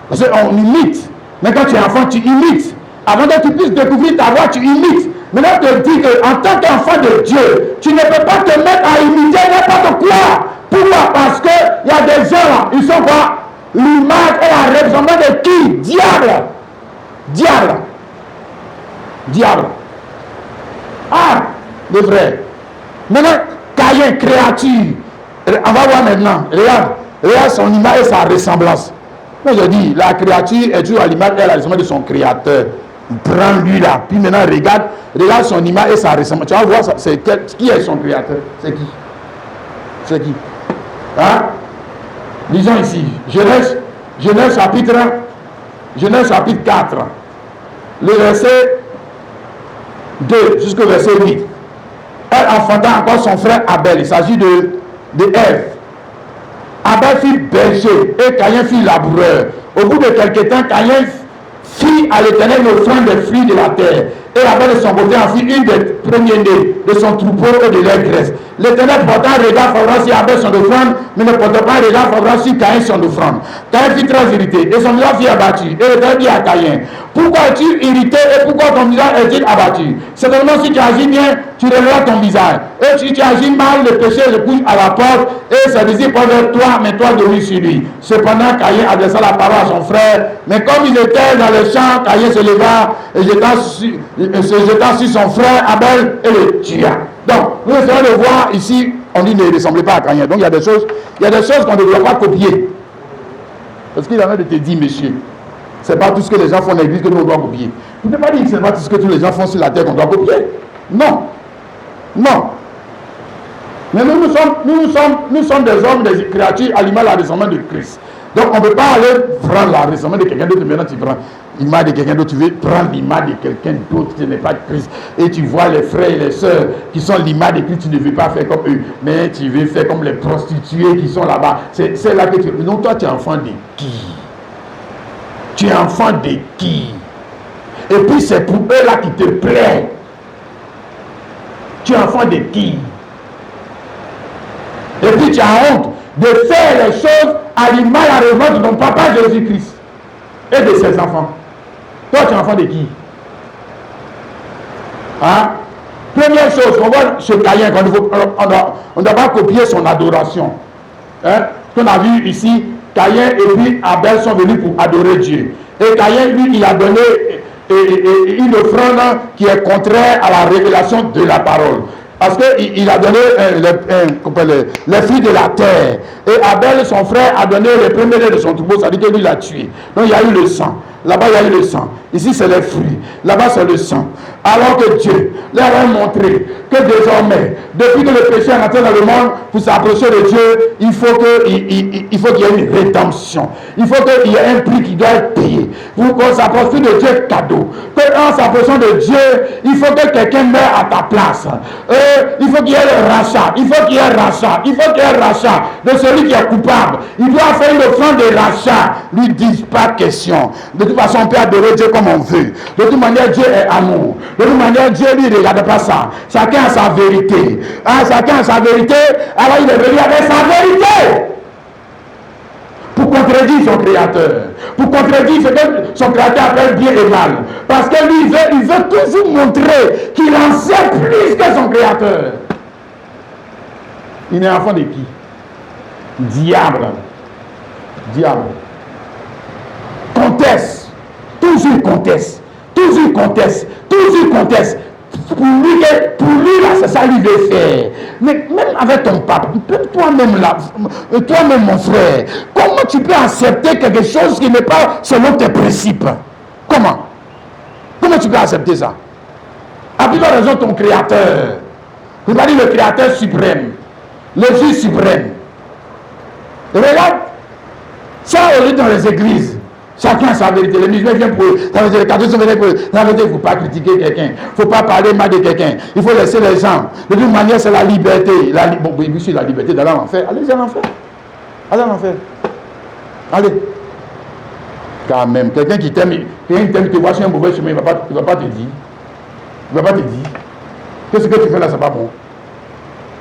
Parce qu'on imite. Mais quand tu es enfant, tu imites. Avant que tu puisses découvrir ta voix, tu imites. Maintenant, je te dis qu'en tant qu'enfant de Dieu, tu ne peux pas te mettre à imiter n'importe quoi. Pourquoi? Parce qu'il y a des gens là, ils sont quoi? L'image et la ressemblance de qui? Diable. Diable. Diable. Ah, les frères. Maintenant, Caïn, créature. On va voir maintenant. Regarde son image et sa ressemblance. Moi, je dis, la créature est toujours à l'image et à la ressemblance de son créateur. Prends-lui là. Puis maintenant, regarde son image et sa ressemblance. Tu vas voir, qui est son créateur? C'est qui? C'est qui? Hein? Lisons ici. Genèse chapitre 4. Le verset 2 jusqu'au verset 8. Elle enfanta encore son frère Abel. Il s'agit de Ève. Abel fit berger et Caïn fit laboureur. Au bout de quelque temps, Caïn fit à l'Éternel l'offrande des fruits de la terre. Et Abel de son côté en fit une des premiers-nés de son troupeau et de leur graisse. L'Éternel porta un regard favorable sur Abel son offrande, mais ne porta pas un regard favorable sur Caïn son offrande. Caïn fut très irrité et son visage fut abattu. Et l'Éternel dit à Caïn, pourquoi es-tu irrité et pourquoi ton visage est-il abattu? Certainement si tu agis bien, tu relèveras ton visage. Et si tu agis mal, le péché se couche à la porte et se désire pas vers toi, mais toi domines sur lui. Cependant, Caïn adressa la parole à son frère, mais comme il était dans le champ, Caïn se leva et se jeta sur son frère Abel et le tua. Donc, nous essayons de voir ici, on dit ne ressemblez pas à Caïn. Donc, il y a des choses qu'on ne doit pas copier. Parce qu'il est en train de te dire, monsieur, c'est pas tout ce que les gens font dans l'église que nous on doit copier. Tu ne peux pas dire que c'est pas tout ce que tous les gens font sur la terre qu'on doit copier. Non. Non. Mais nous sommes des hommes, des créatures à l'image de la ressemblance de Christ. Donc on ne peut pas aller prendre la ressemblance de quelqu'un d'autre. Maintenant tu prends l'image de quelqu'un d'autre, tu veux prendre l'image de quelqu'un d'autre qui n'est pas Christ. Et tu vois les frères et les sœurs qui sont l'image de Christ, tu ne veux pas faire comme eux. Mais tu veux faire comme les prostituées qui sont là-bas. C'est là que tu... Non, toi tu es enfant de qui? Tu es enfant de qui? Et puis c'est pour eux là qui te plaît. Tu es enfant de qui? Et puis tu as honte de faire les choses à l'image et à la ressemblance de ton papa Jésus-Christ et de ses enfants. Toi tu es enfant de qui? Hein? Première chose, on voit chez Caïn, on ne doit pas copier son adoration. Hein? Ce qu'on a vu ici, Caïn et puis Abel sont venus pour adorer Dieu. Et Caïn, lui, il a donné une offrande qui est contraire à la révélation de la parole. Parce qu'il a donné les fruits de la terre. Et Abel, son frère, a donné les premiers de son troupeau. Ça dit que lui l'a tué. Donc il y a eu le sang. Là-bas, il y a eu le sang. Ici, c'est les fruits. Là-bas, c'est le sang. Alors que Dieu leur a montré que désormais, depuis que le péché est entré dans le monde, pour s'approcher de Dieu, il faut qu'il y ait une rédemption. Il faut qu'il y ait un prix qui doit être payé. Pour qu'on s'approche plus de Dieu cadeau. En s'approchant de Dieu, il faut que quelqu'un meure à ta place. Il faut qu'il y ait le rachat. Il faut qu'il y ait rachat. Il faut qu'il y ait rachat de celui qui est coupable. Il doit faire une offrande de rachat. Lui disent pas question. De toute façon, on peut adorer Dieu comme on veut. De toute manière, Dieu est amour. De toute manière, Dieu, lui, ne regarde pas ça. Chacun a sa vérité. Hein, chacun a sa vérité. Alors, il est venu avec sa vérité. Pour contredire son créateur. Pour contredire ce que son créateur appelle bien et mal. Parce que lui, il veut toujours montrer qu'il en sait plus que son créateur. Il est enfant de qui? Diable. Diable. Conteste. Toujours conteste. Toujours conteste. Toujours conteste. Pour lui, là, c'est ça qu'il veut faire. Mais même avec ton papa, toi-même là, toi-même mon frère, comment tu peux accepter quelque chose qui n'est pas selon tes principes? Comment? Comment tu peux accepter ça? À plus de raison ton créateur. Vous allez dire le créateur suprême, le juge suprême. Et regarde, ça aujourd'hui dans les églises. Chacun a sa vérité. Les musulmans viennent pour eux. Ça veut dire les catholiques viennent pour eux. Ça veut dire qu'il ne faut pas critiquer quelqu'un. Il ne faut pas parler mal de quelqu'un. Il faut laisser les gens. De toute manière, c'est la liberté. Bon, oui, c'est la liberté d'aller en enfer. Allez en enfer. Allez en enfer. Allez. Quand même, quelqu'un qui t'aime, te voit sur un mauvais chemin, il ne va pas te dire. Il ne va pas te dire. Qu'est-ce que tu fais là, c'est pas bon.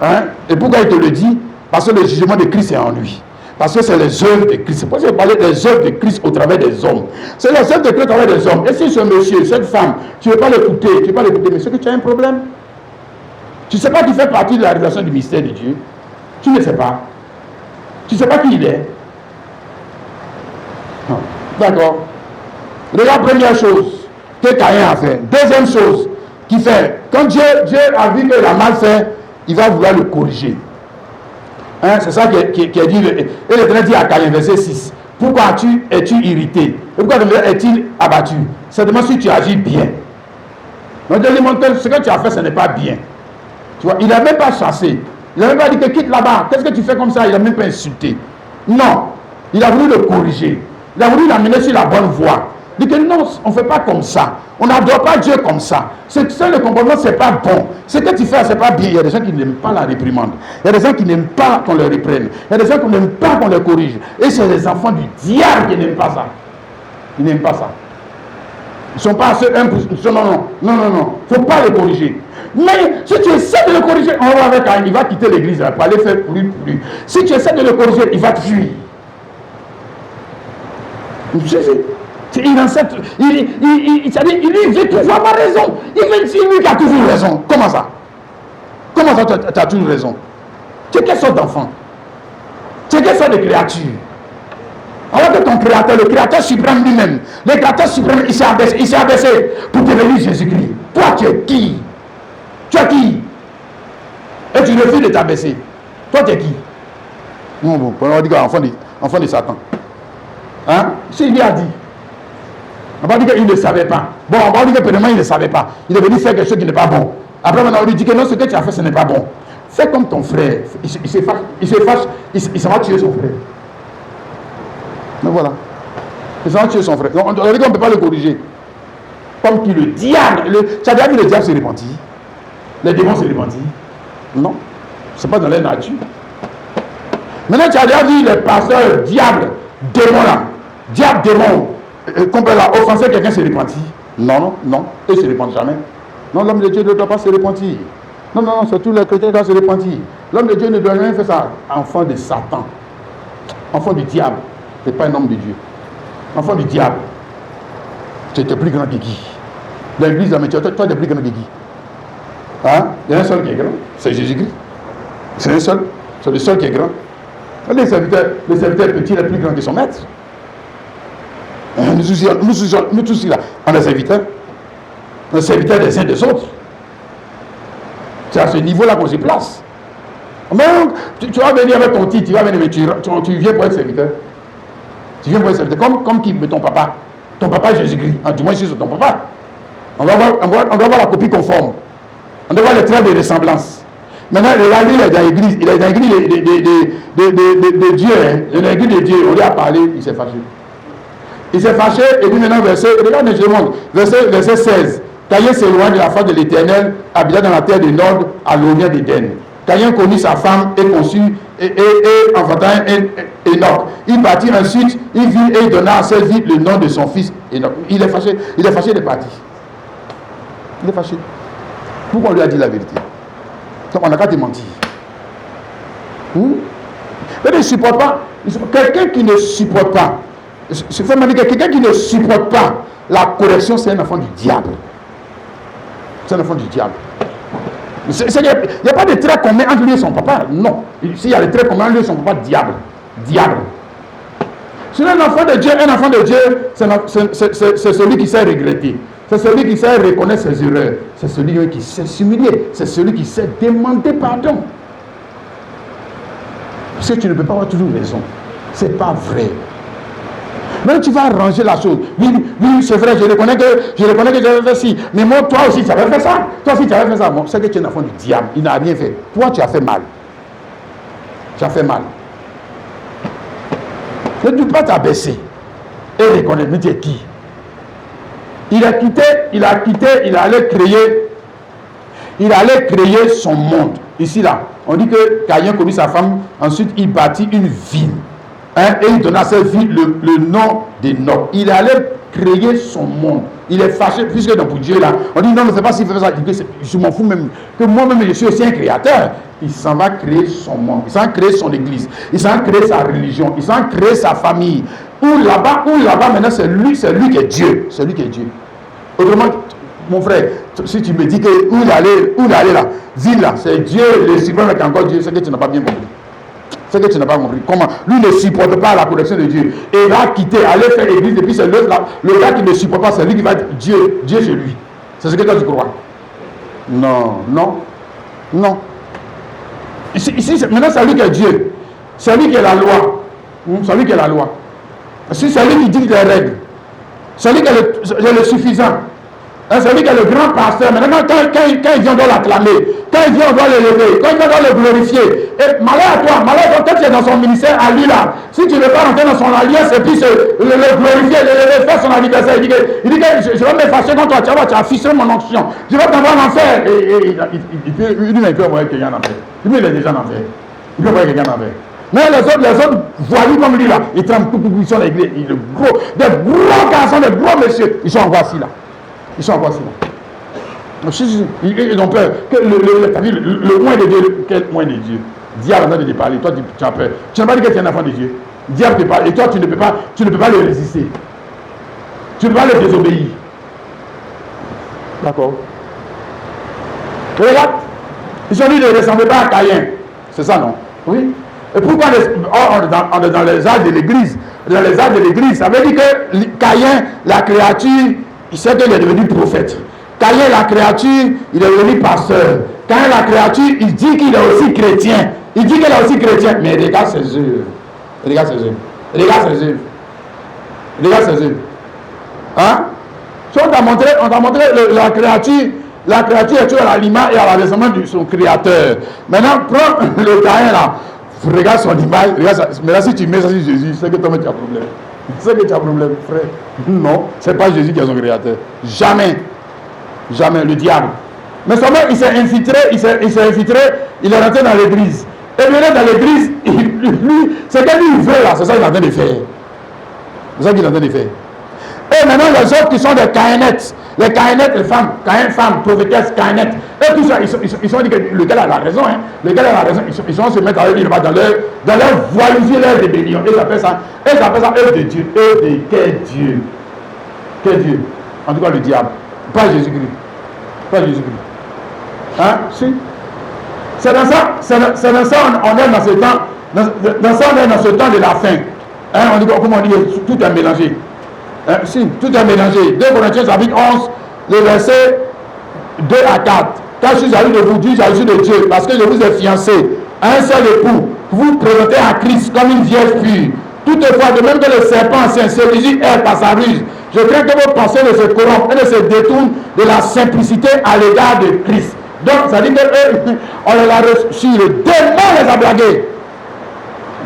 Hein? Et pourquoi il te le dit? Parce que le jugement de Christ est en lui. Parce que c'est les œuvres de Christ. C'est pour ça que je parlais des œuvres de Christ au travers des hommes. C'est les œuvres de Christ au travers des hommes. Et si ce monsieur, cette femme, tu ne veux pas l'écouter, mais c'est que tu as un problème. Tu ne sais pas qu'il fait partie de la révélation du mystère de Dieu. Tu ne sais pas. Tu ne sais pas qui il est. D'accord. Regarde, première chose que Caïn a fait. Deuxième chose qu'il fait. Quand Dieu a vu qu'il a mal fait, il va vouloir le corriger. Hein, c'est ça qui est dit. Et l'Éternel dit à Caïn, verset 6. Pourquoi es-tu irrité? Et pourquoi est-il abattu? C'est demande si tu agis bien. Donc Dieu lui montre que ce que tu as fait, ce n'est pas bien. Tu vois, il n'a même pas chassé. Il n'a même pas dit que quitte là-bas. Qu'est-ce que tu fais comme ça? Il n'a même pas insulté. Non. Il a voulu le corriger. Il a voulu l'amener sur la bonne voie. Il dit que non, on ne fait pas comme ça. On n'adore pas Dieu comme ça. Le comportement, ce n'est pas bon. Ce que tu fais, ce n'est pas bien. Il y a des gens qui n'aiment pas la réprimande. Il y a des gens qui n'aiment pas qu'on les reprenne. Il y a des gens qui n'aiment pas qu'on les corrige. Et c'est les enfants du diable qui n'aiment pas ça. Ils n'aiment pas ça. Ils ne sont pas assez humbles. Non. Il ne faut pas les corriger. Mais si tu essaies de le corriger, on va avec un, il va quitter l'église pour aller faire plus. Si tu essaies de le corriger, il va te fuir. Il veut toujours avoir raison. C'est lui qui a toujours raison. Comment ça? Comment ça, tu as toujours raison? Tu es quelle sorte d'enfant? Tu es quelle sorte de créature? Alors que ton créateur, le créateur suprême lui-même, le créateur suprême, il s'est abaissé pour devenir Jésus-Christ. Toi, tu es qui? Tu es qui? Et tu refuses de t'abaisser. Toi, tu es qui? Non, on va dire enfant de Satan. Hein? C'est lui a dit. On va dire qu'il ne savait pas. Bon, on va dire que premièrement, il ne savait pas. Il est venu faire quelque chose qui n'est pas bon. Après, maintenant, on lui dit que non, ce que tu as fait, ce n'est pas bon. Fais comme ton frère. Il se fâche, il va tuer son frère. Donc voilà. Il va tuer son frère. Donc, on dit qu'on ne peut pas le corriger. Comme qui le diable. Tu as déjà vu le diable se repentir? Les démons se repentir? Non. Ce n'est pas dans leur nature. Maintenant, tu as déjà vu les pasteurs diable, démon là. Diable, démon. Qu'on peut là offenser quelqu'un se repentir? Non. Ils ne se repentent jamais. Non, l'homme de Dieu ne doit pas se repentir. Non, c'est tous les chrétiens qui doivent se repentir. L'homme de Dieu ne doit jamais faire ça. Enfant de Satan. Enfant du diable. Tu n'es pas un homme de Dieu. Enfant du diable. Tu es plus grand que qui? L'église, mais toi, tu es plus grand que qui? Hein? Il y a un seul qui est grand. C'est Jésus-Christ. C'est un seul. C'est le seul qui est grand. Les serviteurs petits, les plus grands que son maître. Nous tous là, on est serviteurs. On est serviteurs des uns des autres. C'est à ce niveau-là qu'on se place. Mais tu vas venir avec ton titre, tu vas venir, mais tu viens pour être serviteur. Tu viens pour être serviteur. Comme qui? Mais ton papa. Ton papa Jésus-Christ. Du moins, c'est ton papa. On doit voir la copie conforme. On doit voir les traits de ressemblance. Maintenant, regardez, il est dans l'église. Il est dans l'église de Dieu. Il est dans l'église de Dieu. On lui a parlé, il s'est fâché. Il s'est fâché, et puis maintenant, regardez, je montre. Verset 16. Caïn s'éloigne de la face de l'Éternel, habitant dans la terre du Nord, à l'orient d'Éden. Caïn connut sa femme et conçut et enfanta Enoch. Il partit ensuite, il vit et il donna à cette vie le nom de son fils Enoch. Il est fâché de partir. Il est fâché. Pourquoi on lui a dit la vérité? Donc on n'a qu'à te mentir. Il ne supporte pas. Quelqu'un qui ne supporte pas, quelqu'un qui ne supporte pas la correction, c'est un enfant du diable. C'est un enfant du diable. Il n'y a pas de trait commun entre lui et son papa. Non. S'il y a des traits communs entre lui et son papa, diable. Diable. C'est un enfant de Dieu. Un enfant de Dieu, c'est celui qui sait regretter. C'est celui qui sait reconnaître ses erreurs. C'est celui qui sait s'humilier. C'est celui qui sait demander pardon. Parce que tu ne peux pas avoir toujours raison. C'est pas vrai. Mais tu vas arranger la chose. Oui, c'est vrai, je reconnais que j'avais fait ci. Mais moi, toi aussi, tu avais fait ça. Toi aussi, tu avais fait ça. Bon, c'est que tu es un enfant du diable. Il n'a rien fait. Toi, tu as fait mal. Tu as fait mal. Ne peux pas t'abaisser et reconnaître. Mais tu es qui? Il allait créer son monde. Ici, là, on dit que Caïn connut sa femme, ensuite il bâtit une ville. Et il donna à cette ville le nom d'Enoch. Il allait créer son monde. Il est fâché, puisque donc pour Dieu, là, on dit non, ne sais pas s'il fait ça. Il dit, je m'en fous même, que moi-même je suis aussi un créateur. Il s'en va créer son monde, il s'en va créer son église, il s'en va créer sa religion, il s'en va créer sa famille. Ou là-bas, maintenant, c'est lui qui est Dieu. C'est lui qui est Dieu. Autrement, mon frère, si tu me dis que où il allait là, ville là, c'est Dieu, le suprême est encore Dieu, c'est que tu n'as pas bien compris. C'est que tu n'as pas compris. Comment? Lui ne supporte pas la correction de Dieu. Et il va quitter, aller faire église, et puis c'est le gars qui ne supporte pas, c'est lui qui va dire Dieu c'est lui. C'est ce que toi tu crois. Non. Ici maintenant c'est lui qui est Dieu. C'est lui qui est la loi. C'est lui qui est la loi. C'est lui qui dit les règles. C'est lui qui est le suffisant. C'est lui qui est le grand pasteur. Maintenant, quand il vient, on doit l'acclamer. Quand il vient, on doit l'élever. Quand il vient, on doit le glorifier. Et malheur à toi, quand tu es dans son ministère, à lui là, si tu ne veux pas rentrer dans son alliance et puis le glorifier, l'élever, faire son anniversaire, il dit que je vais me fâcher contre toi, tu vas ficher mon onction. Je vais t'envoyer en enfer. Et il peut envoyer quelqu'un en enfer. Lui, il est déjà en enfer. Il peut envoyer quelqu'un en enfer. Mais les autres voyous comme lui là, ils tremblent tout, ils sont les gros, des gros garçons, des gros messieurs, ils sont encore assis là. Ils sont encore assis là. Ils ont peur. Le moins de Dieu, quel moins de Dieu? Diable en train de te parler, toi tu as peur. Tu n'as pas dit que tu es un enfant de Dieu. Diable te parle et toi tu ne peux pas le résister. Tu ne peux pas le désobéir. D'accord. Regarde, ils ont dit de ne ressembler pas à Caïn. C'est ça, non? Oui. Et pourquoi on est dans les âges de l'église? Dans les âges de l'église, ça veut dire que Caïn, la créature, il sait qu'il est devenu prophète. Caïn, la créature, il est devenu pasteur. Caïn, la créature, il dit qu'il est aussi chrétien. Il dit qu'il est aussi chrétien. Mais regarde ses œuvres. Regarde ses œuvres. Regarde ses œuvres. Regarde ses œuvres. Hein? Si on t'a montré la créature est toujours à l'image et à la descendance de son créateur. Maintenant, prends le Caïn là. Regarde son image, mais là si tu mets ça sur Jésus, c'est que toi tu as problème. C'est que tu as problème, frère. Non, c'est pas Jésus qui est son créateur. Jamais. Jamais, le diable. Mais seulement il s'est infiltré, il est rentré dans l'église. Et venant dans l'église, lui, c'est qu'est-ce qu'il veut là, c'est ça qu'il est en train de faire. C'est ça qu'il est en train de faire. Et maintenant les autres qui sont des caïnettes, les caïnettes, les femmes, caïn-femmes, prophétesses, caïnettes, et tout ça, ils sont dit que le gars a la raison, hein. Le gars a la raison, ils vont se mettre avec lui dans leur voyouser, leur rébellion. Et ils appellent ça œuvre de Dieu. Œuvre de quel Dieu? Quel Dieu? En tout cas le diable. Pas Jésus-Christ. Pas Jésus-Christ. Hein? Si. C'est dans ça on est dans ce temps. Dans ça on est dans ce temps de la fin. Hein? On dit, comment on dit, tout est mélangé. Si, tout est mélangé. 2 Corinthiens chapitre 11, le verset 2 à 4. Car je suis allé de vous dire, j'agis de Dieu, parce que je vous ai fiancé à un seul époux. Vous présentez à Christ comme une vierge pure. Toutefois, de même que le serpent s'inséduit par sa ruse, je crains que vos pensées ne se corrompent et ne se détournent de la simplicité à l'égard de Christ. Donc, ça dit qu'eux, on les a reçus, le démon les a blagués.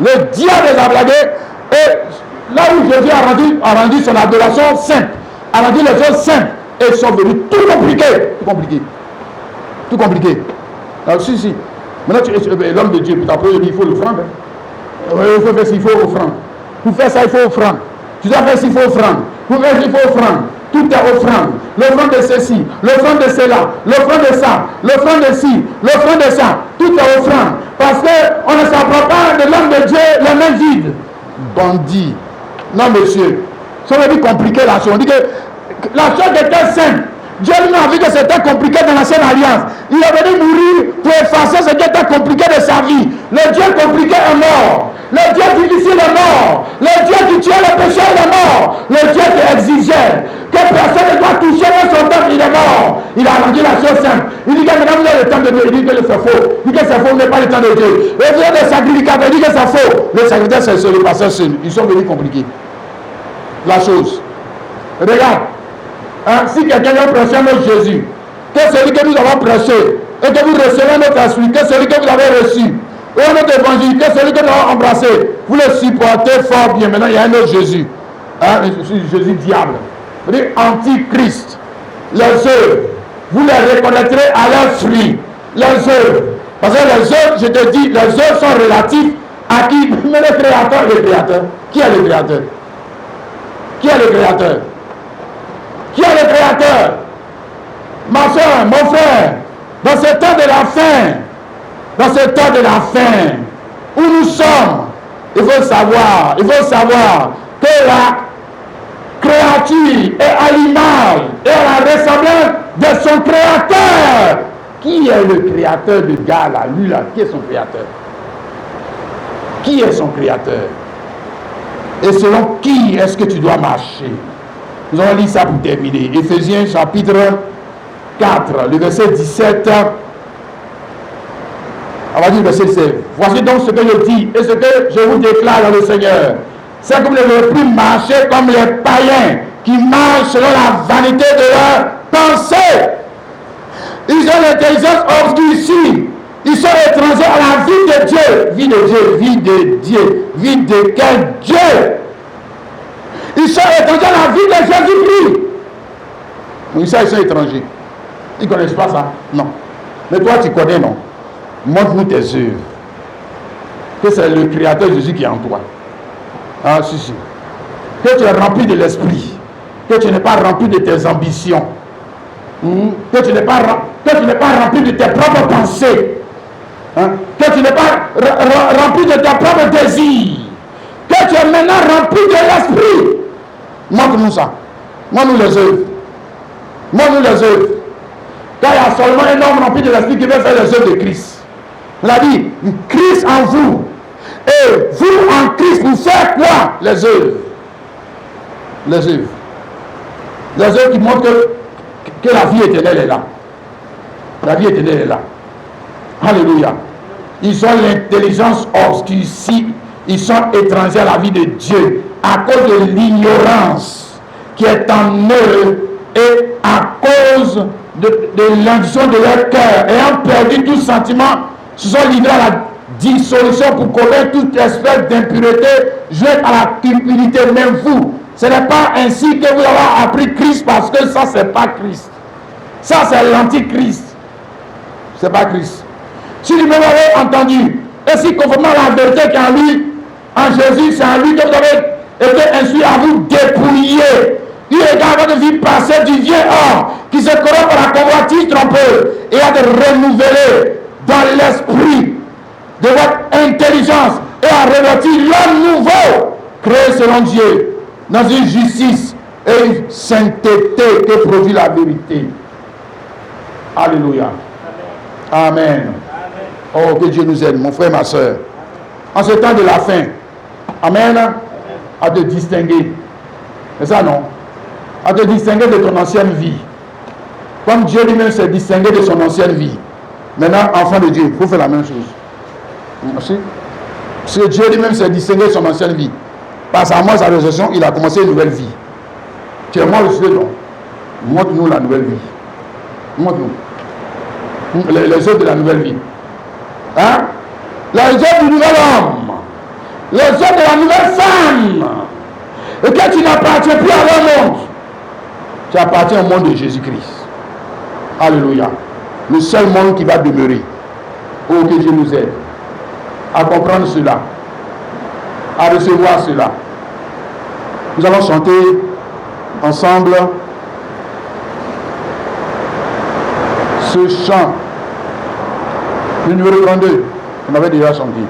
Le diable les a blagués. Et là où Jésus a rendu son adoration simple, a rendu les choses simples, et ils sont venus tout compliqués. Tout compliqué. Alors, si. Maintenant, l'homme de Dieu, après, il faut l'offrande. Il faut faire s'il faut offrande. Pour faire ça, il faut offrande. Tu dois faire s'il faut offrande. Pour faire s'il faut offrande. Tout est offrande. L'offrande de ceci, l'offrande de cela, l'offrande de ça, l'offrande de ci, l'offrande de ça. Tout est offrande. Parce qu'on ne s'apprend pas de l'homme de Dieu les mains vides. Bandit. Non, monsieur. Ça veut dire compliqué la chose. On dit que la chose était simple. Dieu lui a vu que c'était compliqué dans l'ancienne alliance. Il est venu mourir pour effacer ce qui était compliqué de sa vie. Le Dieu compliqué est mort. Le Dieu difficile est mort. Le Dieu qui tuait le péché est mort. Le Dieu qui exigeait que personne ne doit toucher dans son temple, il est mort. Il a rendu la chose simple. Il dit que maintenant vous avez le temps de Dieu. Il dit que c'est faux. Il dit que c'est faux, vous n'avez pas le temps de Dieu. Et vous avez des sacrificateurs. Il dit que c'est faux. Les sacrificateurs, c'est le pasteur seul. Ils sont venus compliquer la chose. Regarde. Hein, si quelqu'un vient prêcher notre Jésus, que celui que nous avons prêché, et que vous recevez notre esprit, que celui que vous avez reçu, et notre évangile, que celui que nous avons embrassé, vous le supportez fort bien. Maintenant, il y a un autre Jésus. Hein, Jésus diable. Vous dites antichrist. Les œuvres, vous les reconnaîtrez à leurs fruits. Les œuvres. Parce que les œuvres, je te dis, les œuvres sont relatives à qui? Mais le créateur est le créateur. Qui est le créateur? Qui est le créateur? Qui est le créateur? Ma soeur, mon frère, dans ce temps de la fin, où nous sommes, il faut savoir que la créature est à l'image et à la ressemblance de son créateur. Qui est le créateur de gars là? Lui là, qui est son créateur? Qui est son créateur? Et selon qui est-ce que tu dois marcher? Nous allons lire ça pour terminer. Éphésiens chapitre 4, le verset 17. On va dire verset 16. Voici donc ce que je dis et ce que je vous déclare dans le Seigneur. C'est que vous ne devez plus marcher comme les païens qui marchent selon la vanité de leur pensée. Ils ont l'intelligence obscurcie. Ils sont étrangers à la vie de Dieu. Vie de Dieu, vie de Dieu. Vie de quel Dieu? Ils sont étrangers à la vie de Jésus-Christ. Oui, ça, ils sont étrangers. Ils ne connaissent pas ça? Non. Mais toi, tu connais, non? Montre-nous tes œuvres. Que c'est le Créateur Jésus qui est en toi. Ah, si. Que tu es rempli de l'esprit. Que tu n'es pas rempli de tes ambitions. Que tu n'es pas rempli de tes propres pensées. Que tu n'es pas rempli de tes propres désirs. Que tu es maintenant rempli de l'esprit. Montre-nous ça. Montre-nous les œuvres. Montre-nous les œuvres. Car il y a seulement un homme rempli de l'esprit qui veut faire les œuvres de Christ. Il a dit, Christ en vous. Et vous en Christ, vous faites quoi? Les œuvres. Les œuvres. Les œuvres qui montrent que la vie éternelle est là. La vie éternelle est là. Alléluia. Ils ont l'intelligence obscurcie. Ils sont étrangers à la vie de Dieu à cause de l'ignorance qui est en eux et à cause de l'ambition de leur cœur. Ayant perdu tout sentiment, se sont livrés à la dissolution pour commettre toute espèce d'impureté jointe à la cupidité. Même vous, ce n'est pas ainsi que vous avez appris Christ, parce que ça, c'est pas Christ. Ça, c'est l'antichrist. C'est pas Christ. Si vous m'avez entendu, et si conformément à la vérité qui est en lui, en Jésus, c'est en lui que vous avez été instruit à vous dépouiller. Il regarde votre vie passée du vieil homme qui se corrompt par la convoitise trompeuse et à de renouveler dans l'esprit de votre intelligence et à revêtir l'homme nouveau créé selon Dieu dans une justice et une sainteté que produit la vérité. Alléluia. Amen. Oh, que Dieu nous aide, mon frère, ma soeur. En ce temps de la fin, amen, à te distinguer. C'est ça, non? À te distinguer de ton ancienne vie. Comme Dieu lui-même s'est distingué de son ancienne vie. Maintenant, enfant de Dieu, il faut faire la même chose. Merci. Parce que Dieu lui-même s'est distingué de son ancienne vie. Par sa mort, sa résurrection, il a commencé une nouvelle vie. Tu es mort aussi, non? Montre-nous la nouvelle vie. Montre-nous. Les œuvres de la nouvelle vie. Hein? Les œuvres du nouvel homme. Les œuvres de la nouvelle femme. Et que tu n'appartiens plus à leur monde. Tu appartiens au monde de Jésus-Christ. Alléluia. Le seul monde qui va demeurer. Oh, que Dieu nous aide à comprendre cela, à recevoir cela. Nous allons chanter ensemble ce chant, le numéro 32, on avait déjà chanté.